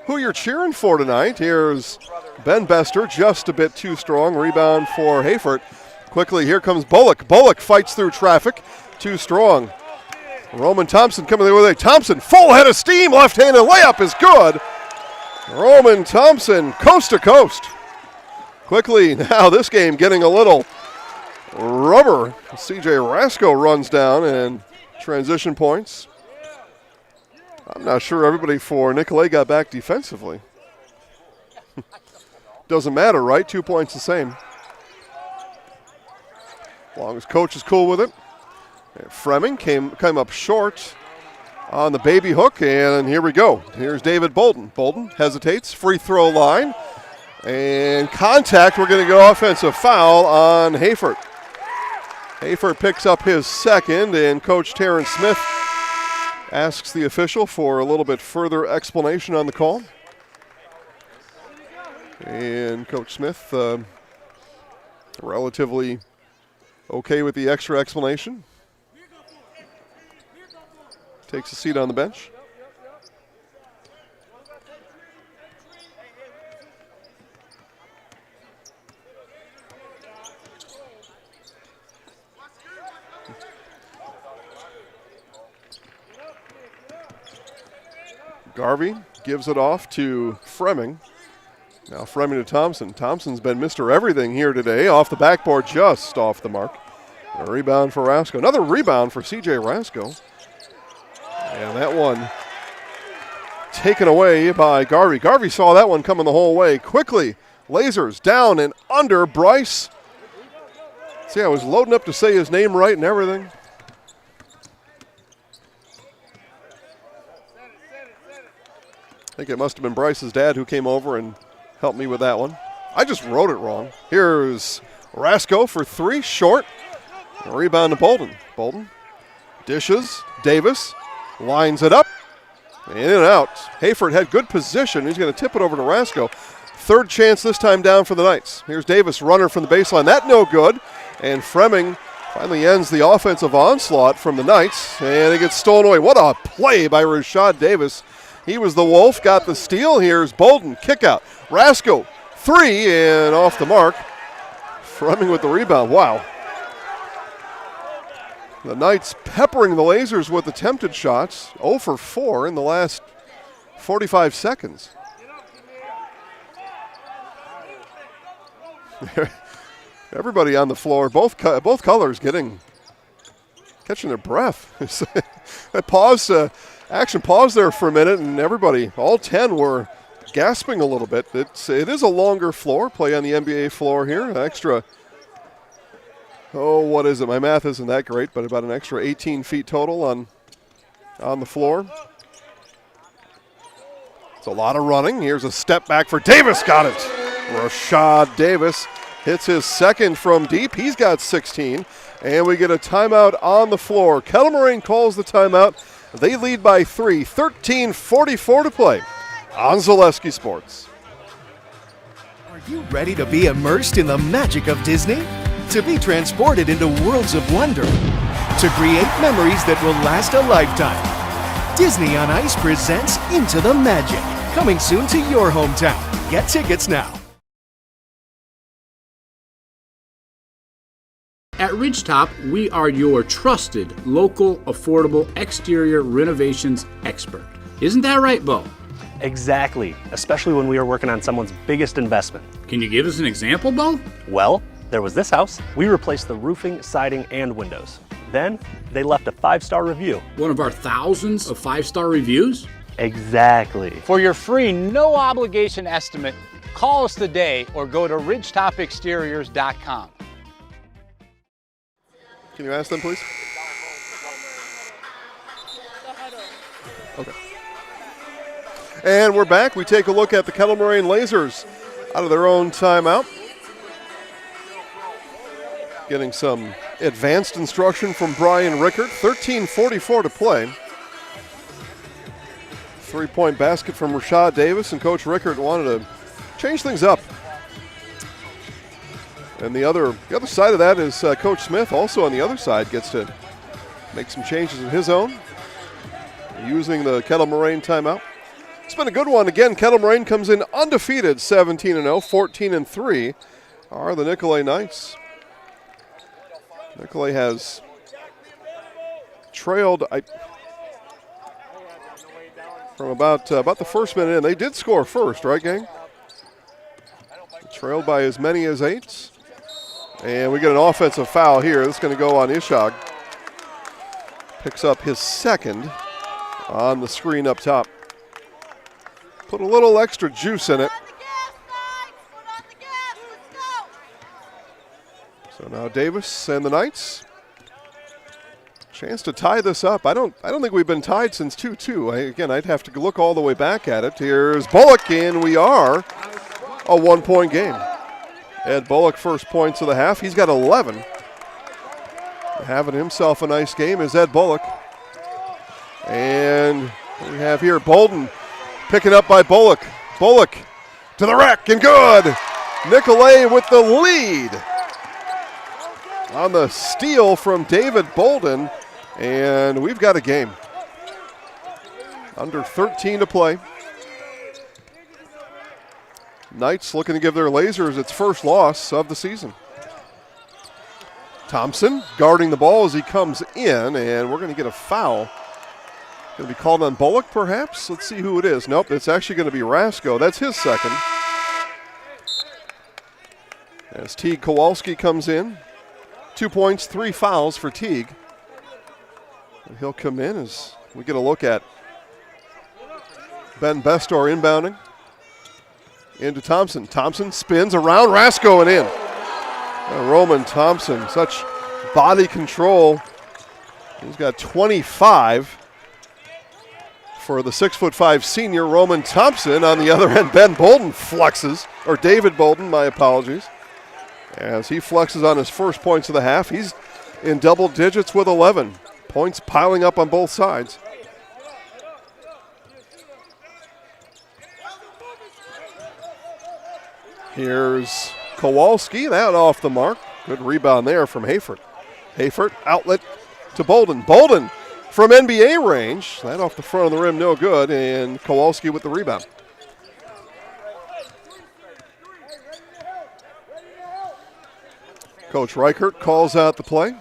who you're cheering for tonight. Here's Ben Bester, just a bit too strong. Rebound for Hayfort. Quickly, here comes Bullock. Bullock fights through traffic. Too strong. Roman Thompson coming the other way. Thompson, full head of steam. Left-handed layup is good. Roman Thompson, coast to coast. Quickly, now this game getting a little rubber. C.J. Rasko runs down and transition points. I'm not sure everybody for Nicolet got back defensively. Doesn't matter, right? 2 points the same. As long as coach is cool with it. And Fremming came up short on the baby hook, and here we go. Here's David Bolden. Bolden hesitates, free throw line, and contact. We're going to go offensive foul on Hayfort. Hayfort picks up his second, and Coach Terrence Smith asks the official for a little bit further explanation on the call. And Coach Smith relatively okay with the extra explanation. Takes a seat on the bench. Garvey gives it off to Fremming. Now Fremming to Thompson. Thompson's been Mr. Everything here today. Off the backboard, just off the mark. A rebound for Rasko. Another rebound for C.J. Rasko. And that one taken away by Garvey. Garvey saw that one coming the whole way. Quickly, lasers down and under Bryce. See, I was loading up to say his name right and everything. I think it must have been Bryce's dad who came over and helped me with that one. I just wrote it wrong. Here's Rasko for three, short. A rebound to Bolden. Bolden dishes. Davis lines it up. In and out. Hayfort had good position. He's going to tip it over to Rasko. Third chance this time down for the Knights. Here's Davis, runner from the baseline. That no good. And Fremming finally ends the offensive onslaught from the Knights. And it gets stolen away. What a play by Rashad Davis. He was the Wolf, got the steal. Here's Bolden, kick out. Rasko, three, and off the mark. Fremming with the rebound. Wow. The Knights peppering the lasers with attempted shots. 0 for 4 in the last 45 seconds. Everybody on the floor, both colors catching their breath. Action paused there for a minute, and everybody, all 10 were gasping a little bit. It is a longer floor, play on the NBA floor here. An extra, what is it? My math isn't that great, but about an extra 18 feet total on the floor. It's a lot of running. Here's a step back for Davis, got it. Rashad Davis hits his second from deep. He's got 16, and we get a timeout on the floor. Kettle Moraine calls the timeout. They lead by 3, 13:44 to play on Zaleski Sports. Are You ready to be immersed in the magic of Disney? To be transported into worlds of wonder? To create memories that will last a lifetime? Disney on Ice presents Into the Magic, coming soon to your hometown. Get tickets now. At Ridgetop, we are your trusted, local, affordable exterior renovations expert. Isn't that right, Bo? Exactly, especially when we are working on someone's biggest investment. Can you give us an example, Bo? Well, there was this house. We replaced the roofing, siding, and windows. Then, they left a 5-star review. One of our thousands of 5-star reviews? Exactly. For your free, no obligation estimate, call us today or go to ridgetopexteriors.com. Can you ask them, please? Okay. And we're back. We take a look at the Kettle Moraine Lasers out of their own timeout. Getting some advanced instruction from Brian Rickert. 13:44 to play. 3-point basket from Rashad Davis, and Coach Rickert wanted to change things up. And the other side of that is Coach Smith, also on the other side, gets to make some changes of his own using the Kettle Moraine timeout. It's been a good one. Again, Kettle Moraine comes in undefeated, 17-0, 14-3 are the Nicolet Knights. Nicolet has trailed from about the first minute in. They did score first, right, gang? Trailed by as many as 8. And we get an offensive foul here. This is going to go on Ishag. Picks up his second on the screen up top. Put a little extra juice in it. So now Davis and the Knights. Chance to tie this up. I don't think we've been tied since 2-2. Again, I'd have to look all the way back at it. Here's Bullock, and we are a 1-point game. Ed Bullock, first points of the half. He's got 11. Having himself a nice game is Ed Bullock. And we have here Bolden picking up by Bullock. Bullock to the rack and good. Nicolet with the lead on the steal from David Bolden. And we've got a game. Under 13 to play. Knights looking to give their Lasers its first loss of the season. Thompson guarding the ball as he comes in, and we're going to get a foul. Going to be called on Bullock, perhaps? Let's see who it is. Nope, it's actually going to be Rasko. That's his second. As Teague Kowalski comes in. 2 points, 3 fouls for Teague. And he'll come in as we get a look at Ben Bestor inbounding. Into Thompson. Thompson spins around Rasko and in. Roman Thompson, such body control. He's got 25 for the 6'5" senior Roman Thompson. On the other end, Ben Bolden flexes, or David Bolden, my apologies. As he flexes on his first points of the half, he's in double digits with 11. Points piling up on both sides. Here's Kowalski, that off the mark. Good rebound there from Hayford. Hayford, outlet to Bolden. Bolden from NBA range. That off the front of the rim, no good. And Kowalski with the rebound. Coach Reichert calls out the play.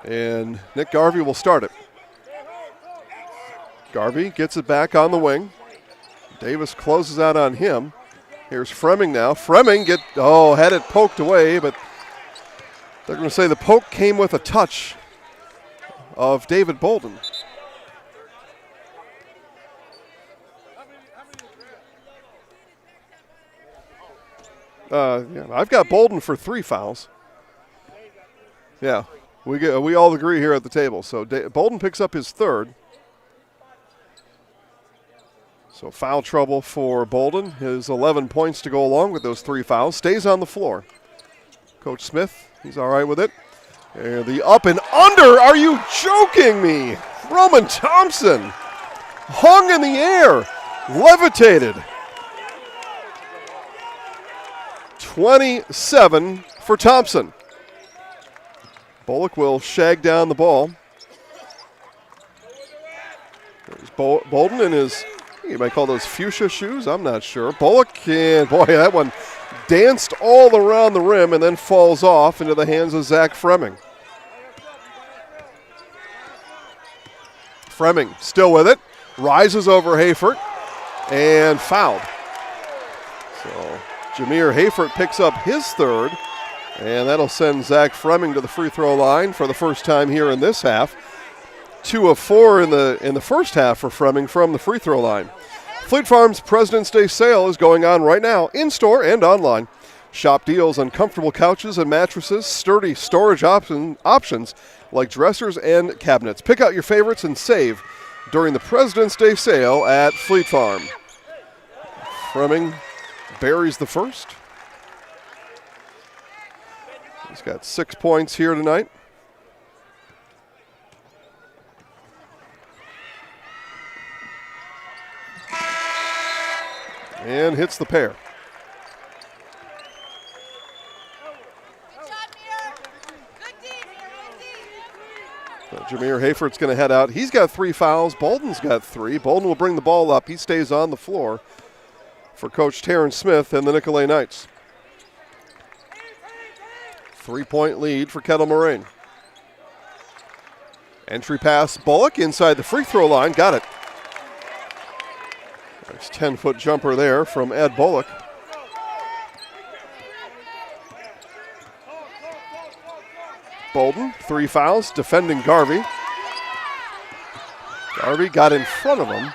And Nick Garvey will start it. Garvey gets it back on the wing. Davis closes out on him. Here's Fremming now. Fremming had it poked away, but they're going to say the poke came with a touch of David Bolden. I've got Bolden for 3 fouls. Yeah, we all agree here at the table. So Bolden picks up his third. So foul trouble for Bolden. His 11 points to go along with those 3 fouls. Stays on the floor. Coach Smith, he's all right with it. And the up and under. Are you joking me? Roman Thompson hung in the air, levitated. 27 for Thompson. Bullock will shag down the ball. There's Bolden in his, you might call those fuchsia shoes, I'm not sure. Bullock, and boy, that one danced all around the rim and then falls off into the hands of Zach Fremming. Fremming still with it, rises over Hayford, and fouled. So Jameer Hayford picks up his third, and that'll send Zach Fremming to the free throw line for the first time here in this half. 2 of 4 in the first half for Fremming from the free throw line. Fleet Farm's President's Day sale is going on right now, in-store and online. Shop deals on comfortable couches and mattresses, sturdy storage options like dressers and cabinets. Pick out your favorites and save during the President's Day sale at Fleet Farm. Fremming buries the first. He's got 6 points here tonight. And hits the pair. So Jameer Hayford's going to head out. He's got 3 fouls. Bolden's got 3. Bolden will bring the ball up. He stays on the floor for Coach Terrence Smith and the Nicolet Knights. 3-point lead for Kettle Moraine. Entry pass, Bullock inside the free throw line. Got it. Nice 10-foot jumper there from Ed Bullock. Bolden, 3 fouls, defending Garvey. Garvey got in front of him.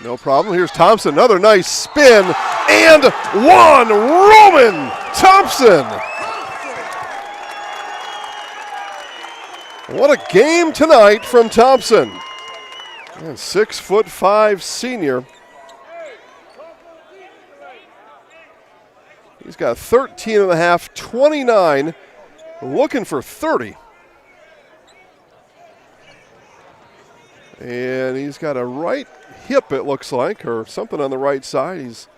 No problem. Here's Thompson, another nice spin, and one. Roman Thompson. What a game tonight from Thompson. And 6'5" senior. He's got 13 and a half, 29, looking for 30. And he's got a right hip, it looks like, or something on the right side. He's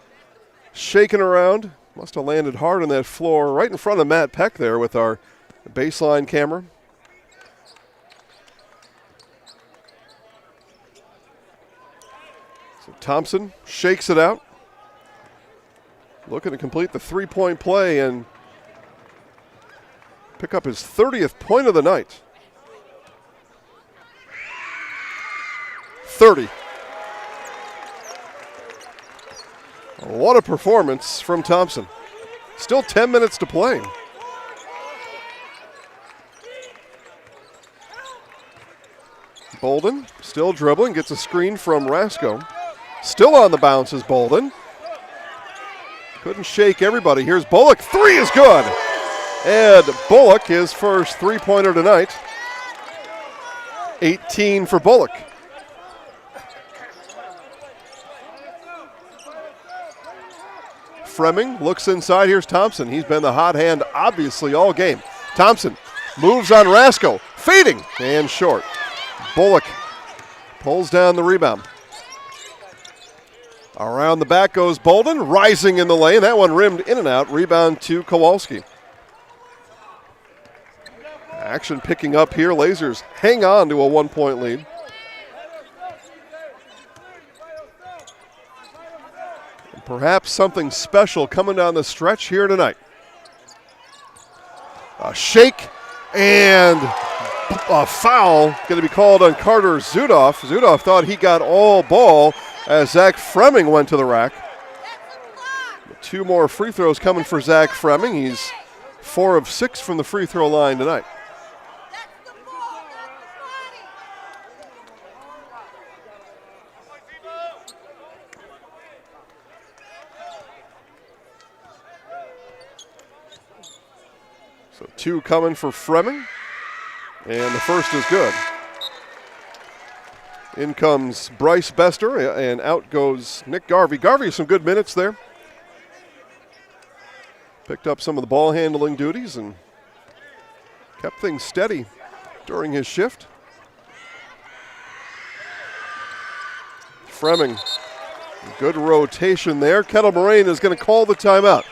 shaking around. Must have landed hard on that floor right in front of Matt Peck there with our baseline camera. So Thompson shakes it out. Looking to complete the 3-point play and pick up his 30th point of the night. 30. What a performance from Thompson. Still 10 minutes to play. Bolden still dribbling, gets a screen from Rasco. Still on the bounce is Bolden. Couldn't shake everybody. Here's Bullock. 3 is good. Ed Bullock, his first 3-pointer tonight. 18 for Bullock. Fremming looks inside. Here's Thompson. He's been the hot hand, obviously, all game. Thompson moves on Rasco. Fading and short. Bullock pulls down the rebound. Around the back goes Bolden, rising in the lane. That one rimmed in and out. Rebound to Kowalski. Action picking up here. Lasers hang on to a 1-point lead. And perhaps something special coming down the stretch here tonight. A shake and a foul going to be called on Carter Zudoff. Zudoff thought he got all ball as Zach Fremming went to the rack. 2 more free throws coming for Zach Fremming. He's 4 of 6 from the free throw line tonight. So 2 coming for Fremming, and the first is good. In comes Bryce Bester, and out goes Nick Garvey. Garvey, some good minutes there. Picked up some of the ball handling duties and kept things steady during his shift. Fremming Good rotation there. Kettle Moraine is going to call the timeout.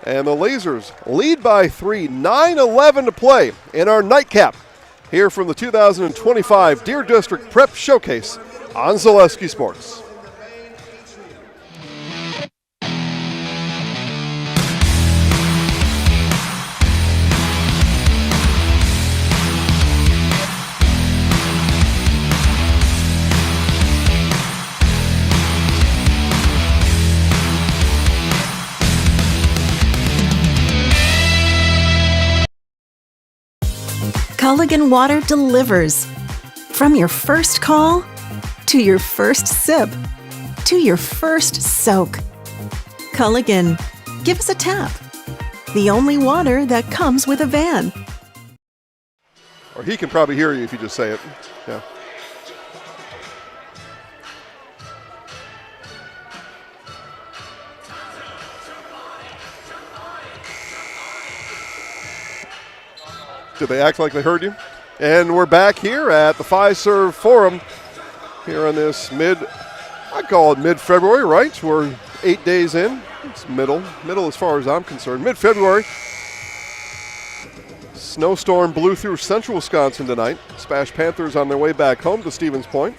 And the Lasers lead by 3, 9:11 to play in our nightcap here from the 2025 Deer District Prep Showcase on Zaleski Sports. Culligan Water delivers. From your first call, to your first sip, to your first soak. Culligan, give us a tap. The only water that comes with a van. Or he can probably hear you if you just say it. Yeah. Did they act like they heard you? And we're back here at the Fiserv Forum here on this I'd call it mid-February, right? We're 8 days in. It's middle as far as I'm concerned. Mid-February. Snowstorm blew through central Wisconsin tonight. Spash Panthers on their way back home to Stevens Point.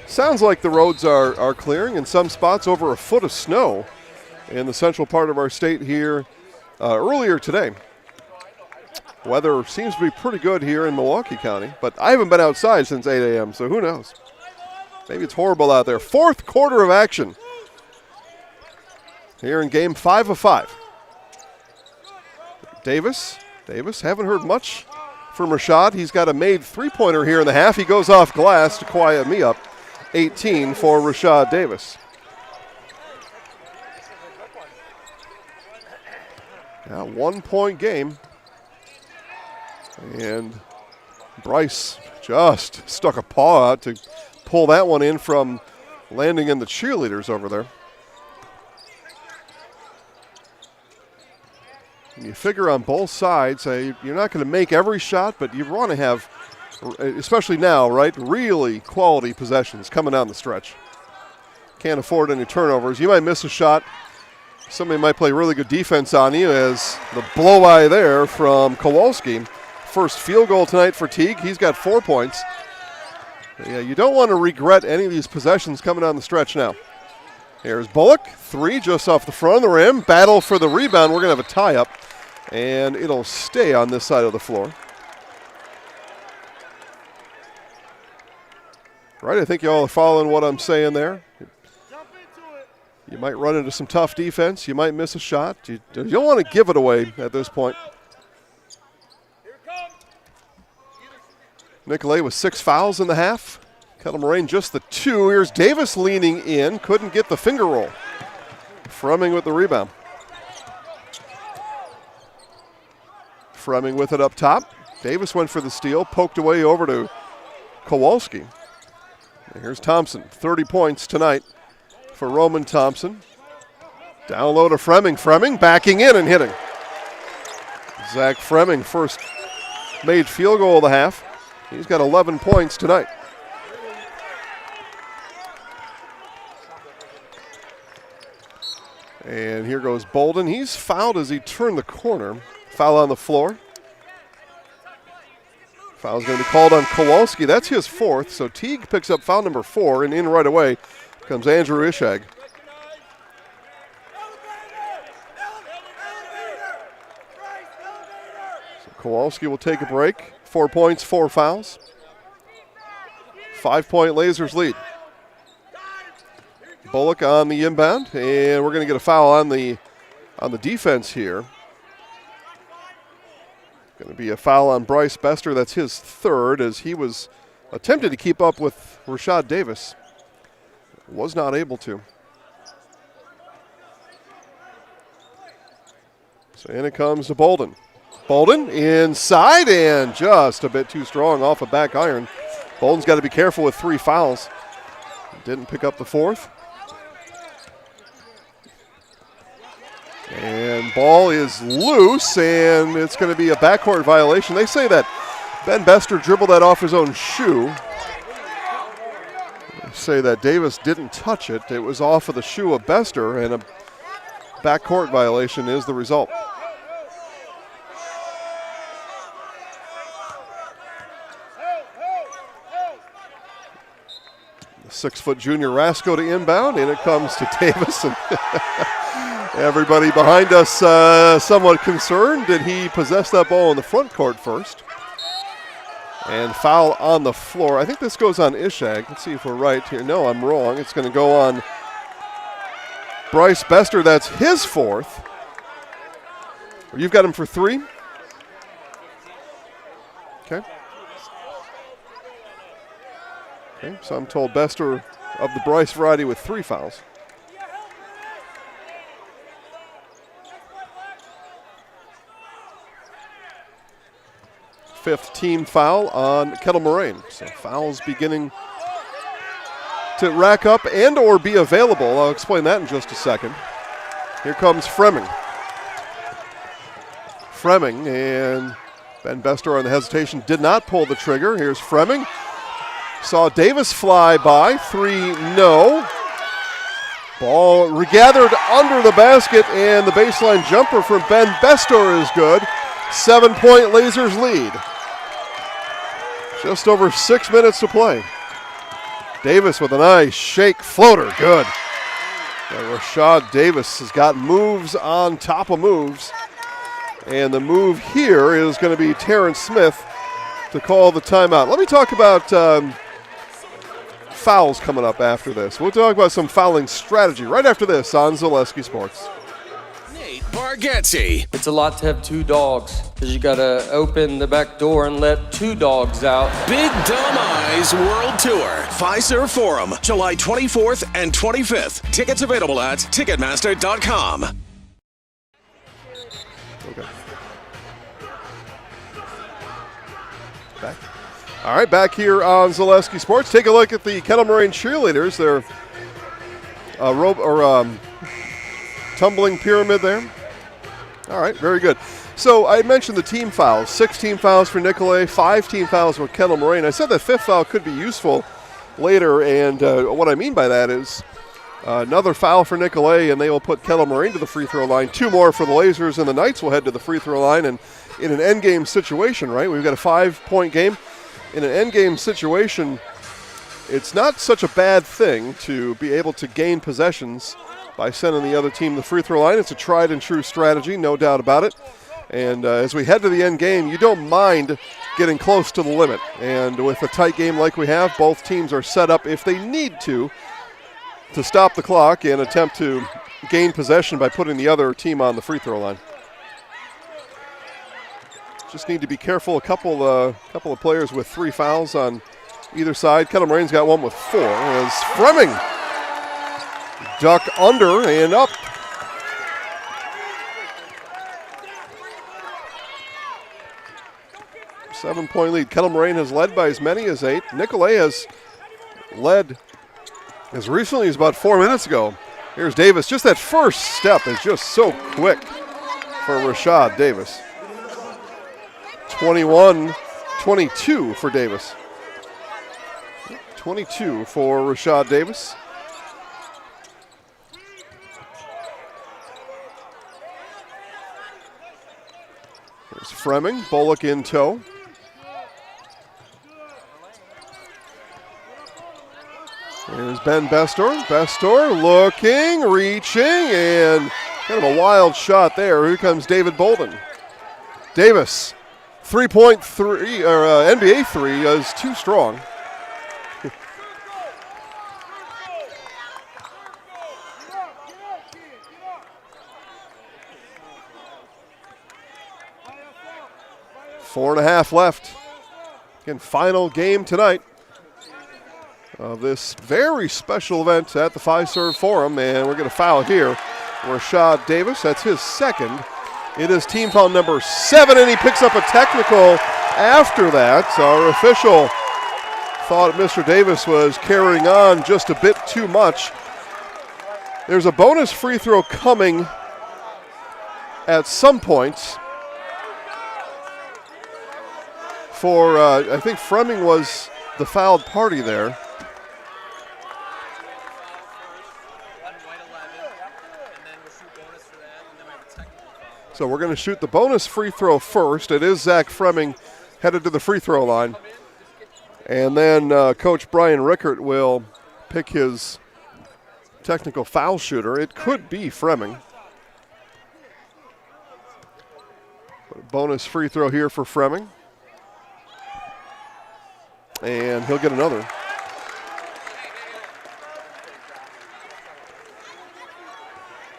Sounds like the roads are clearing. In some spots, over a foot of snow in the central part of our state here earlier today. Weather seems to be pretty good here in Milwaukee County, but I haven't been outside since 8 a.m., so who knows? Maybe it's horrible out there. Fourth quarter of action here in game 5 of 5. Davis, haven't heard much from Rashad. He's got a made three-pointer here in the half. He goes off glass to quiet me up. 18 for Rashad Davis. Now 1 point game. And Bryce just stuck a paw out to pull that one in from landing in the cheerleaders over there. And you figure on both sides, you're not going to make every shot, but you want to have, especially now, right, really quality possessions coming down the stretch. Can't afford any turnovers. You might miss a shot. Somebody might play really good defense on you, as the blow-by there from Kowalski. First field goal tonight for Teague. He's got 4 points. Yeah, you don't want to regret any of these possessions coming down the stretch now. Here's Bullock, 3 just off the front of the rim. Battle for the rebound. We're going to have a tie-up, and it'll stay on this side of the floor. Right, I think you all are following what I'm saying there. You might run into some tough defense. You might miss a shot. You don't want to give it away at this point. Nicolet with 6 fouls in the half. Kettle Moraine just the 2. Here's Davis leaning in. Couldn't get the finger roll. Fremming with the rebound. Fremming with it up top. Davis went for the steal. Poked away over to Kowalski. And here's Thompson. 30 points tonight for Roman Thompson. Down low to Fremming. Fremming backing in and hitting. Zach Fremming, first made field goal of the half. He's got 11 points tonight. And here goes Bolden. He's fouled as he turned the corner. Foul on the floor. Foul's going to be called on Kowalski. That's his 4th. So Teague picks up foul number 4, and in right away comes Andrew Ishag. So Kowalski will take a break. 4 points, 4 fouls. 5-point Lasers lead. Bullock on the inbound, and we're going to get a foul on the defense here. Going to be a foul on Bryce Bester. That's his 3rd, as he was attempted to keep up with Rashad Davis. Was not able to. So in it comes to Bolden. Bolden inside and just a bit too strong off a back iron. Bolden's got to be careful with 3 fouls. Didn't pick up the 4th. And ball is loose, and it's going to be a backcourt violation. They say that Ben Bester dribbled that off his own shoe. say that Davis didn't touch it. It was off of the shoe of Bester, and a backcourt violation is the result. The 6-foot junior Rasco to inbound, and it comes to Davis. And everybody behind us somewhat concerned. Did he possess that ball in the front court first? And foul on the floor. I think this goes on Ishag. Let's see if we're right here. No, I'm wrong. It's going to go on Bryce Bester. That's his fourth. You've got him for 3? Okay. Okay, so I'm told Bester of the Bryce variety with 3 fouls. Fifth team foul on Kettle Moraine. So fouls beginning to rack up and or be available. I'll explain that in just a second. Here comes Fremming. Fremming, and Ben Bester on the hesitation did not pull the trigger. Here's Fremming. Saw Davis fly by. 3, no. Ball regathered under the basket, and the baseline jumper from Ben Bester is good. 7-point Lasers lead. Just over 6 minutes to play. Davis with a nice shake floater. Good. And Rashad Davis has got moves on top of moves. And the move here is going to be Terrence Smith to call the timeout. Let me talk about fouls coming up after this. We'll talk about some fouling strategy right after this on Zaleski Sports. Bargatze. It's a lot to have 2 dogs because you got to open the back door and let 2 dogs out. Big Dumb Eyes World Tour. Fiserv Forum, July 24th and 25th. Tickets available at Ticketmaster.com. Okay. Back. All right, back here on Zaleski Sports. Take a look at the Kettle Moraine cheerleaders. They're tumbling pyramid there. All right, very good. So I mentioned the team fouls. 6 team fouls for Nicolet, 5 team fouls for Kettle Moraine. I said the 5th foul could be useful later, and what I mean by that is another foul for Nicolet, and they will put Kettle Moraine to the free throw line. 2 more for the Lasers, and the Knights will head to the free throw line. And in an endgame situation, right, we've got a 5-point game. In an endgame situation, it's not such a bad thing to be able to gain possessions by sending the other team to the free throw line. It's a tried and true strategy, no doubt about it. And as we head to the end game, you don't mind getting close to the limit. And with a tight game like we have, both teams are set up, if they need to stop the clock and attempt to gain possession by putting the other team on the free throw line. Just need to be careful. A couple of players with 3 fouls on either side. Kettle Moraine's got one with 4. As Fremming duck under and up. Seven-point lead. Kettle Moraine has led by as many as 8. Nicolet has led as recently as about 4 minutes ago. Here's Davis. Just that first step is just so quick for Rashad Davis. 21-22 for Davis. 22 for Rashad Davis. There's Fremming, Bullock in tow. Here's Ben Bestor. Bestor looking, reaching, and kind of a wild shot there. Here comes David Bolden. Davis, 3-point three, or NBA 3 is too strong. Four and a half left. Again, final game tonight of this very special event at the Fiserv Forum, and we're going to foul here. Rashad Davis, that's his second. It is team foul number 7, and he picks up a technical after that. Our official thought Mr. Davis was carrying on just a bit too much. There's a bonus free throw coming at some point for, I think Fremming was the fouled party there. So we're going to shoot the bonus free throw first. It is Zach Fremming headed to the free throw line. And then Coach Brian Rickert will pick his technical foul shooter. It could be Fremming. But bonus free throw here for Fremming. And he'll get another.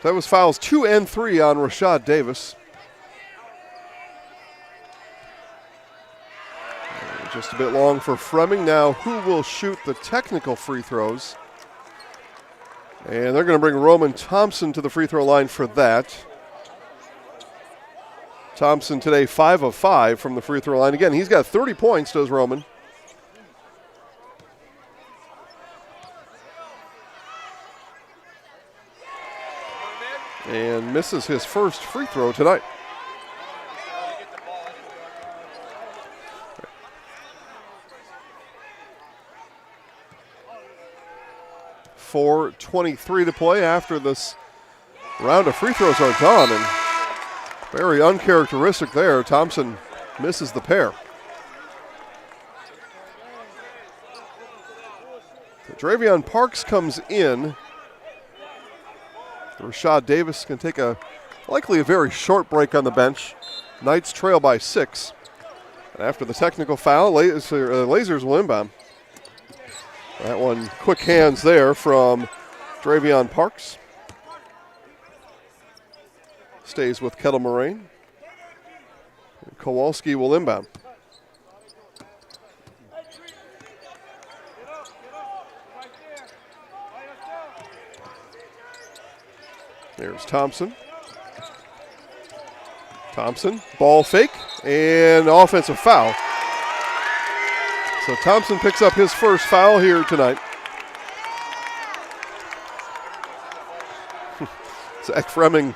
That was fouls 2 and 3 on Rashad Davis. Just a bit long for Fremming. Now, who will shoot the technical free throws? And they're going to bring Roman Thompson to the free throw line for that. Thompson today 5 of 5 from the free throw line. Again, he's got 30 points, does Roman. And misses his first free throw tonight. .4:23 to play after this round of free throws are done. And very uncharacteristic there. Thompson misses the pair. So Dravion Parks comes in. Rashad Davis can take likely a very short break on the bench. Knights trail by 6. And after the technical foul, Lasers will inbound. That one, quick hands there from Dravion Parks. Stays with Kettle Moraine. Kowalski will inbound. There's Thompson. Thompson, ball fake, and offensive foul. So Thompson picks up his first foul here tonight. Zach Fremming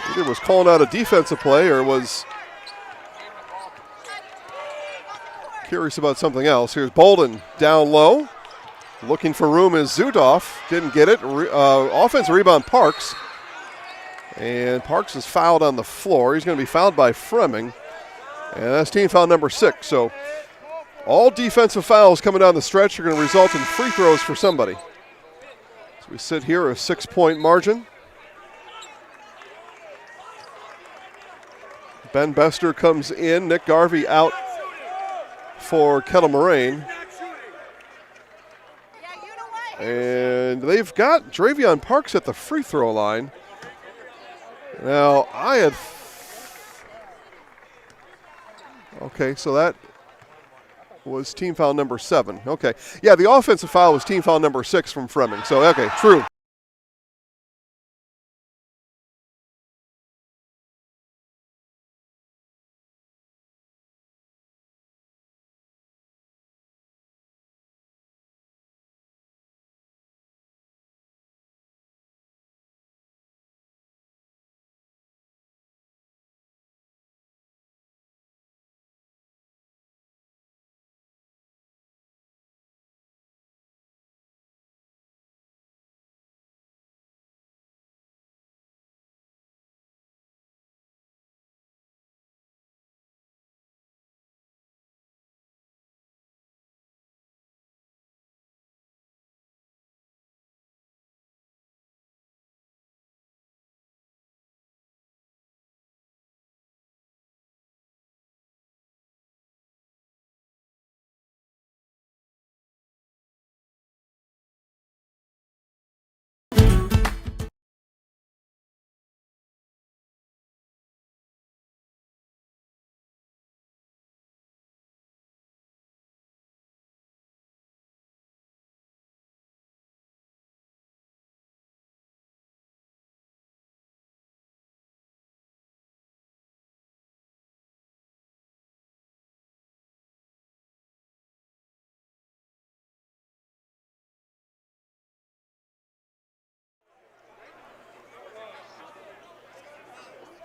either was calling out a defensive play or was curious about something else. Here's Bolden down low. Looking for room is Zudoff. Didn't get it. Offensive rebound, Parks. And Parks is fouled on the floor. He's going to be fouled by Fremming. And that's team foul number 6. So all defensive fouls coming down the stretch are going to result in free throws for somebody. So we sit here a 6-point margin. Ben Bester comes in. Nick Garvey out for Kettle Moraine. And they've got Dravion Parks at the free throw line. Now, okay, so that was team foul number 7. Okay. Yeah, the offensive foul was team foul number 6 from Fremming. So, okay, true.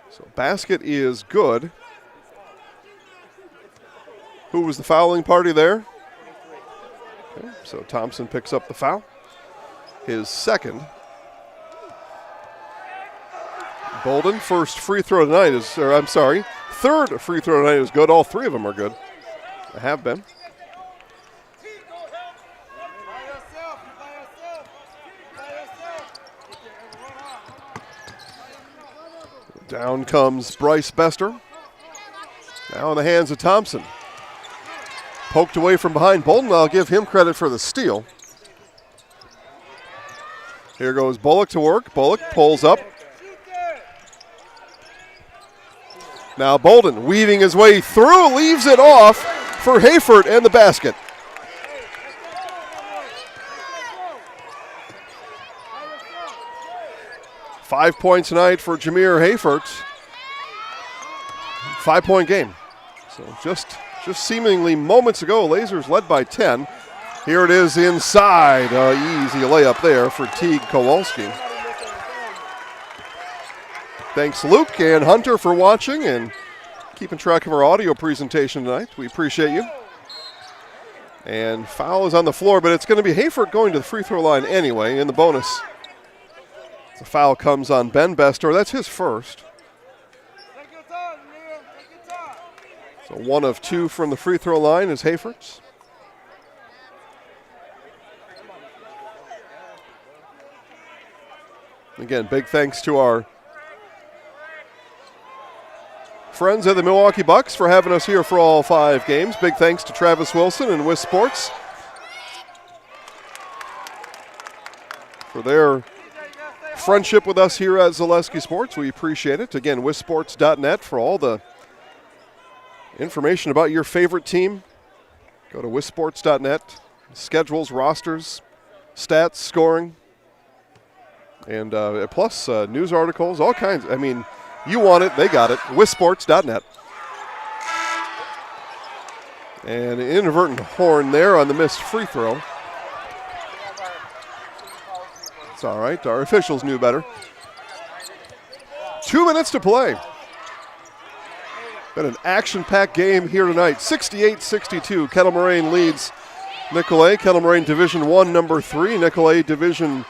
So basket is good. Who was the fouling party there? Okay, so Thompson picks up the foul. His second. Bolden, first free throw tonight is, or I'm sorry, third free throw tonight is good. All three of them are good. They have been. Down comes Bryce Bester. Now in the hands of Thompson. Poked away from behind Bolden. I'll give him credit for the steal. Here goes Bullock to work. Bullock pulls up. Now Bolden weaving his way through, leaves it off for Hayford and the basket. Five points tonight for Jameer Hayford. 5-point game. So just seemingly moments ago, Lasers led by 10. Here it is inside. Easy layup there for Teague Kowalski. Thanks Luke and Hunter for watching and keeping track of our audio presentation tonight. We appreciate you. And foul is on the floor, but it's going to be Hayford going to the free throw line anyway in the bonus. The foul comes on Ben Bester. That's his first. So 1 of 2 from the free throw line is Hayford's. Again, big thanks to our friends at the Milwaukee Bucks for having us here for all 5 games. Big thanks to Travis Wilson and WIS Sports for their friendship with us here at Zaleski Sports. We appreciate it. Again, wisports.net for all the information about your favorite team. Go to wisports.net. Schedules, rosters, stats, scoring, and plus news articles, all kinds. I mean, you want it, they got it. wisports.net. And an inadvertent horn there on the missed free throw. It's all right. Our officials knew better. 2 minutes to play. Been an action-packed game here tonight. 68-62. Kettle Moraine leads Nicolet. Kettle Moraine Division I, number 3. Nicolet Division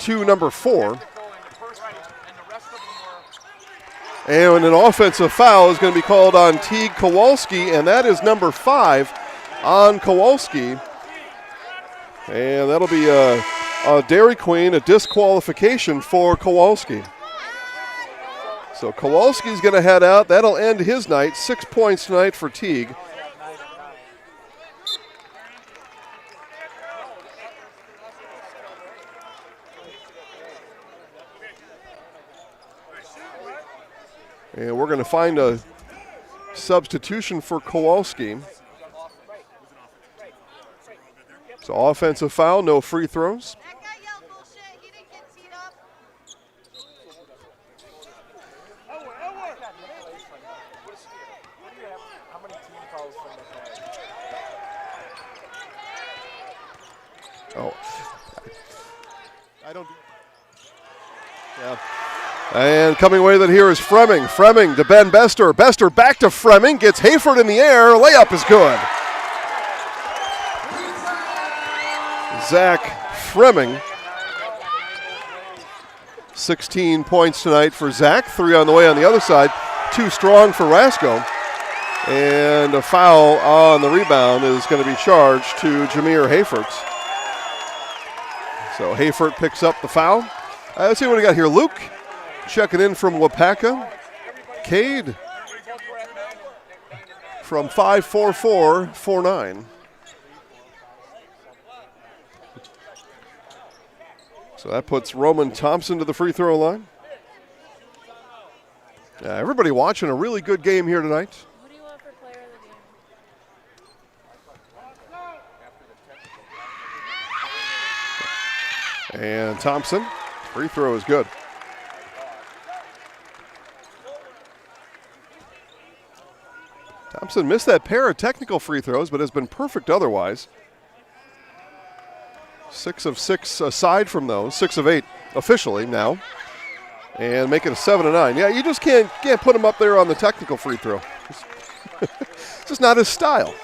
II, number 4. And an offensive foul is going to be called on Teague Kowalski, and that is number 5 on Kowalski. And that'll be a Dairy Queen, a disqualification for Kowalski. So Kowalski's going to head out. That'll end his night. 6 points tonight for Teague. And we're going to find a substitution for Kowalski. So offensive foul, no free throws. Oh, I don't. Yeah. And coming away with it here is Fremming. Fremming to Ben Bester. Bester back to Fremming. Gets Hayford in the air. Layup is good. Zach Fremming. 16 points tonight for Zach. 3 on the way on the other side. 2 strong for Rasco. And a foul on the rebound is going to be charged to Jameer Hayford. So Hayford picks up the foul. Let's see what we got here. Luke checking in from Wapaka. Cade from 54449. So that puts Roman Thompson to the free throw line. Everybody watching a really good game here tonight. Who do you want for player of the game? And Thompson, free throw is good. Thompson missed that pair of technical free throws, but has been perfect otherwise. 6 of 6 aside from those, 6 of 8 officially now. And make it a 7-9. Yeah, you just can't put him up there on the technical free throw. It's just not his style.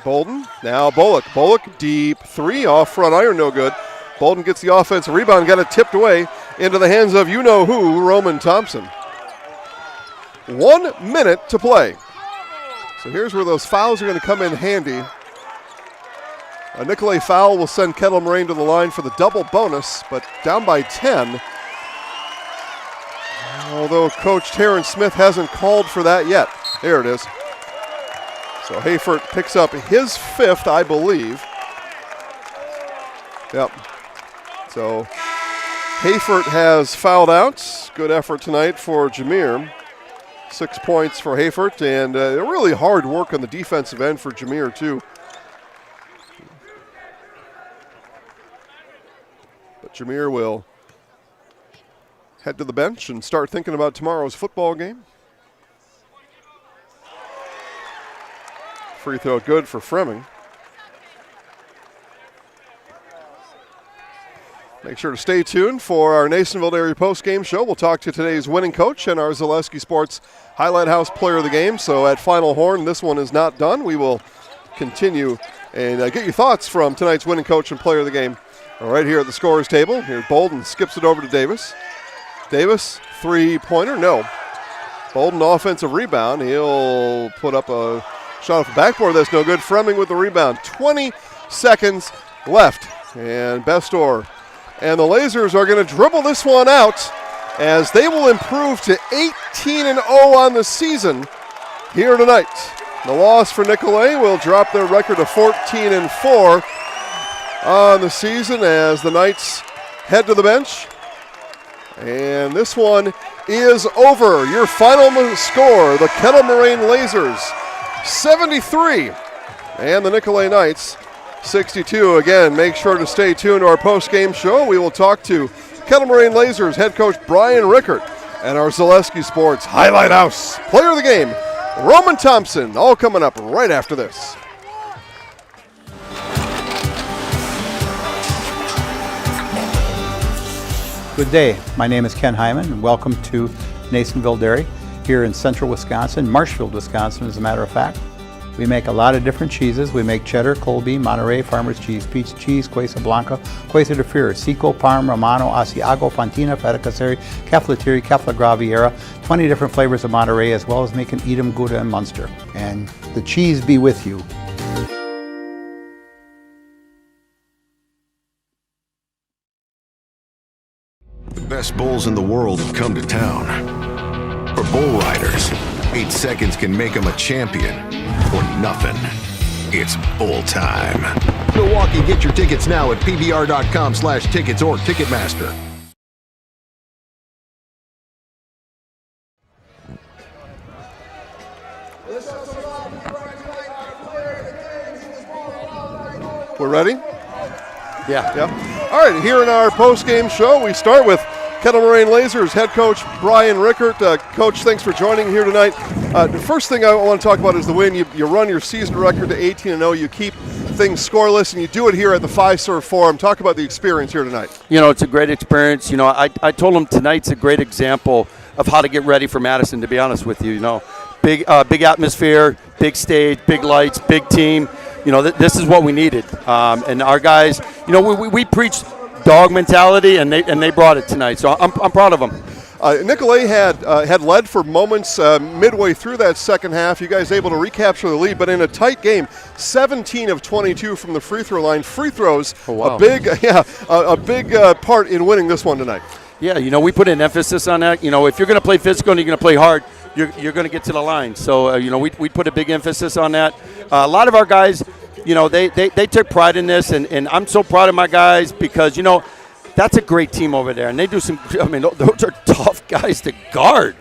Bolden. Now Bullock. Bullock, deep three, off front iron, no good. Bolden gets the offensive rebound, got it tipped away into the hands of you-know-who, Roman Thompson. 1 minute to play. So here's where those fouls are going to come in handy. A Nicolet foul will send Kettle Moraine to the line for the double bonus, but down by 10. Although Coach Terrence Smith hasn't called for that yet. There it is. So Hayford picks up his 5th, I believe. Yep. So Hayford has fouled out. Good effort tonight for Jameer. 6 points for Hayford, and really hard work on the defensive end for Jameer, too. But Jameer will head to the bench and start thinking about tomorrow's football game. Free throw good for Fremming. Make sure to stay tuned for our Nasonville Dairy post-game show. We'll talk to today's winning coach and our Zaleski Sports Highlight House player of the game. So at Final Horn, this one is not done. We will continue and get your thoughts from tonight's winning coach and player of the game right here at the scorer's table. Here Bolden skips it over to Davis. Davis, three-pointer, no. Bolden offensive rebound. He'll put up a shot off the backboard. That's no good. Fremming with the rebound. 20 seconds left. And Bestor and the Lasers are going to dribble this one out as they will improve to 18-0 on the season here tonight. The loss for Nicolet will drop their record to 14-4 on the season as the Knights head to the bench. And this one is over. Your final score, the Kettle Moraine Lasers, 73, and the Nicolet Knights, 62. Again, make sure to stay tuned to our post-game show. We will talk to Kettle Moraine Lasers head coach Brian Rickert and our Zaleski Sports Highlight House player of the game, Roman Thompson, all coming up right after this. Good day. My name is Ken Hyman, and welcome to Nasonville Dairy here in central Wisconsin, Marshfield, Wisconsin, as a matter of fact. We make a lot of different cheeses. We make cheddar, Colby, Monterey, Farmer's Cheese, Peach Cheese, Quesa Blanca, Quesa de Freer, Seco, Parm, Romano, Asiago, Fontina, Feta Caseri, Caflateri, Cafla Graviera, 20 different flavors of Monterey, as well as making Edam, Gouda, and Munster. And the cheese be with you. The best bulls in the world have come to town. For bull riders, 8 seconds can make them a champion or nothing. It's bull time. Milwaukee, get your tickets now at pbr.com/tickets or Ticketmaster. We're ready? Yeah. All right, here in our post-game show, we start with Kettle Moraine Lasers head coach Brian Rickert. Coach, thanks for joining here tonight. The first thing I want to talk about is the win. You run your season record to 18-0. You keep things scoreless, and you do it here at the Fiserv Forum. Talk about the experience here tonight. You know, it's a great experience. You know, I told them tonight's a great example of how to get ready for Madison, to be honest with you. You know, big atmosphere, big stage, big lights, big team. You know, this is what we needed. And our guys, you know, we preached dog mentality, and they brought it tonight. So I'm proud of them. Nicolet had led for moments midway through that second half. You guys able to recapture the lead, but in a tight game, 17 of 22 from the free throw line. Free throws, a big part in winning this one tonight. Yeah, you know, we put an emphasis on that. You know, if you're going to play physical and you're going to play hard, you're going to get to the line. So, you know, we put a big emphasis on that. A lot of our guys, you know, they took pride in this, and I'm so proud of my guys because, you know, that's a great team over there. And they do those are tough guys to guard.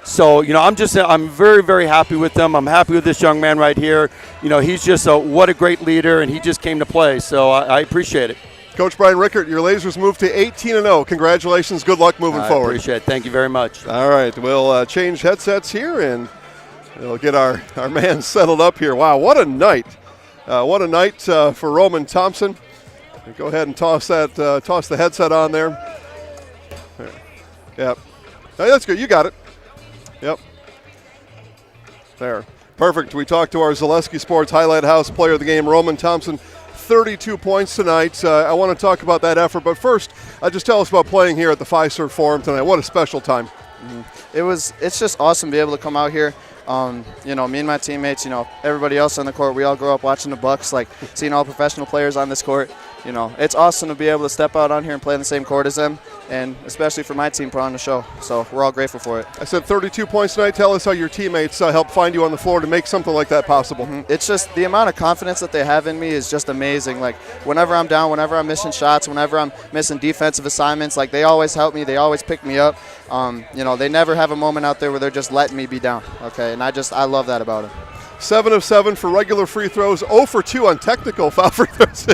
So, you know, I'm very, very happy with them. I'm happy with this young man right here. You know, he's just what a great leader, and he just came to play. So I appreciate it. Coach Brian Rickert, your Lasers moved to 18-0. Congratulations. Good luck moving forward. I appreciate it. Thank you very much. All right. We'll change headsets here, and we'll get our man settled up here. Wow, what a night. What a night for Roman Thompson. Go ahead and toss the headset on there. Yep. Oh, that's good. You got it. Yep. There. Perfect. We talked to our Zaleski Sports Highlight House player of the game, Roman Thompson. 32 points tonight. I want to talk about that effort, but first, just tell us about playing here at the Fiserv Forum tonight. What a special time. It's just awesome to be able to come out here. Me and my teammates, everybody else on the court, we all grew up watching the Bucks, like seeing all professional players on this court. It's awesome to be able to step out on here and play on the same court as them, and especially for my team, put on the show. So we're all grateful for it. I said 32 points tonight. Tell us how your teammates helped find you on the floor to make something like that possible. It's just the amount of confidence that they have in me is just amazing. Like whenever I'm down, whenever I'm missing shots, whenever I'm missing defensive assignments, like they always help me. They always pick me up. They never have a moment out there where they're just letting me be down. Okay, and I love that about them. 7 of 7 for regular free throws, 0 for 2 on technical foul free throws.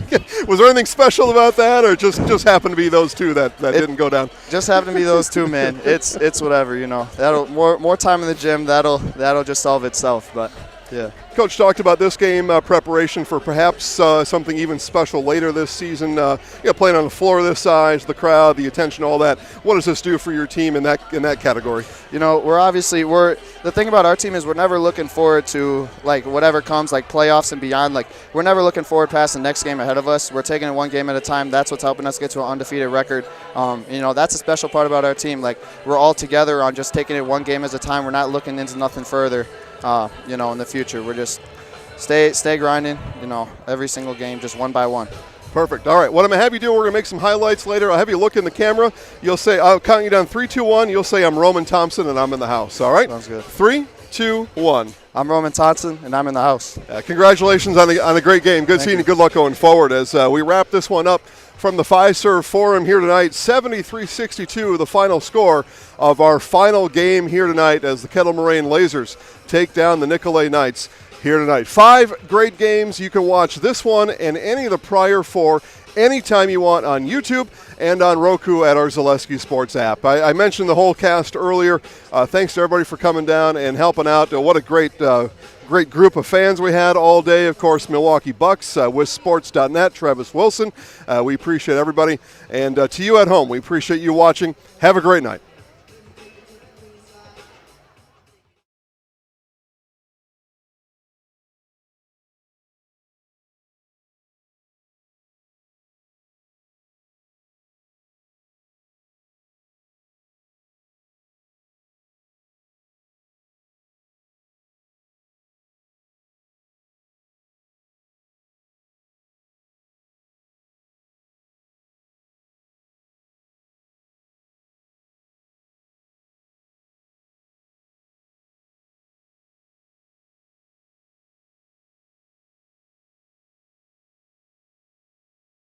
Was there anything special about that, or just happened to be those two that didn't go down? Just happened to be those two, man. It's whatever, That'll more time in the gym. That'll just solve itself. But yeah. Coach talked about this game preparation for perhaps something even special later this season. Playing on the floor this size, the crowd, the attention, all that. What does this do for your team in that category? The thing about our team is we're never looking forward to like whatever comes, like playoffs and beyond. Like we're never looking forward past the next game ahead of us. We're taking it one game at a time. That's what's helping us get to an undefeated record. That's a special part about our team. Like we're all together on just taking it one game at a time. We're not looking into nothing further. In the future, we're just stay grinding, every single game, just one by one. Perfect. All right, what I'm going to have you do, we're going to make some highlights later. I'll have you look in the camera. You'll say, I'll count you down 3, 2, 1. You'll say, I'm Roman Thompson, and I'm in the house. All right? Sounds good. 3, 2, 1. I'm Roman Thompson, and I'm in the house. Congratulations on the great game. Good seeing you. Good luck going forward as we wrap this one up from the Fiserv Forum here tonight. 73-62, the final score of our final game here tonight as the Kettle Moraine Lasers take down the Nicolet Knights here tonight. 5 great games. You can watch this one and any of the prior 4 anytime you want on YouTube and on Roku at our Zaleski Sports app. I mentioned the whole cast earlier. Thanks to everybody for coming down and helping out. What a great group of fans we had all day. Of course, Milwaukee Bucks, WISSports.net, Travis Wilson. We appreciate everybody. And to you at home, we appreciate you watching. Have a great night.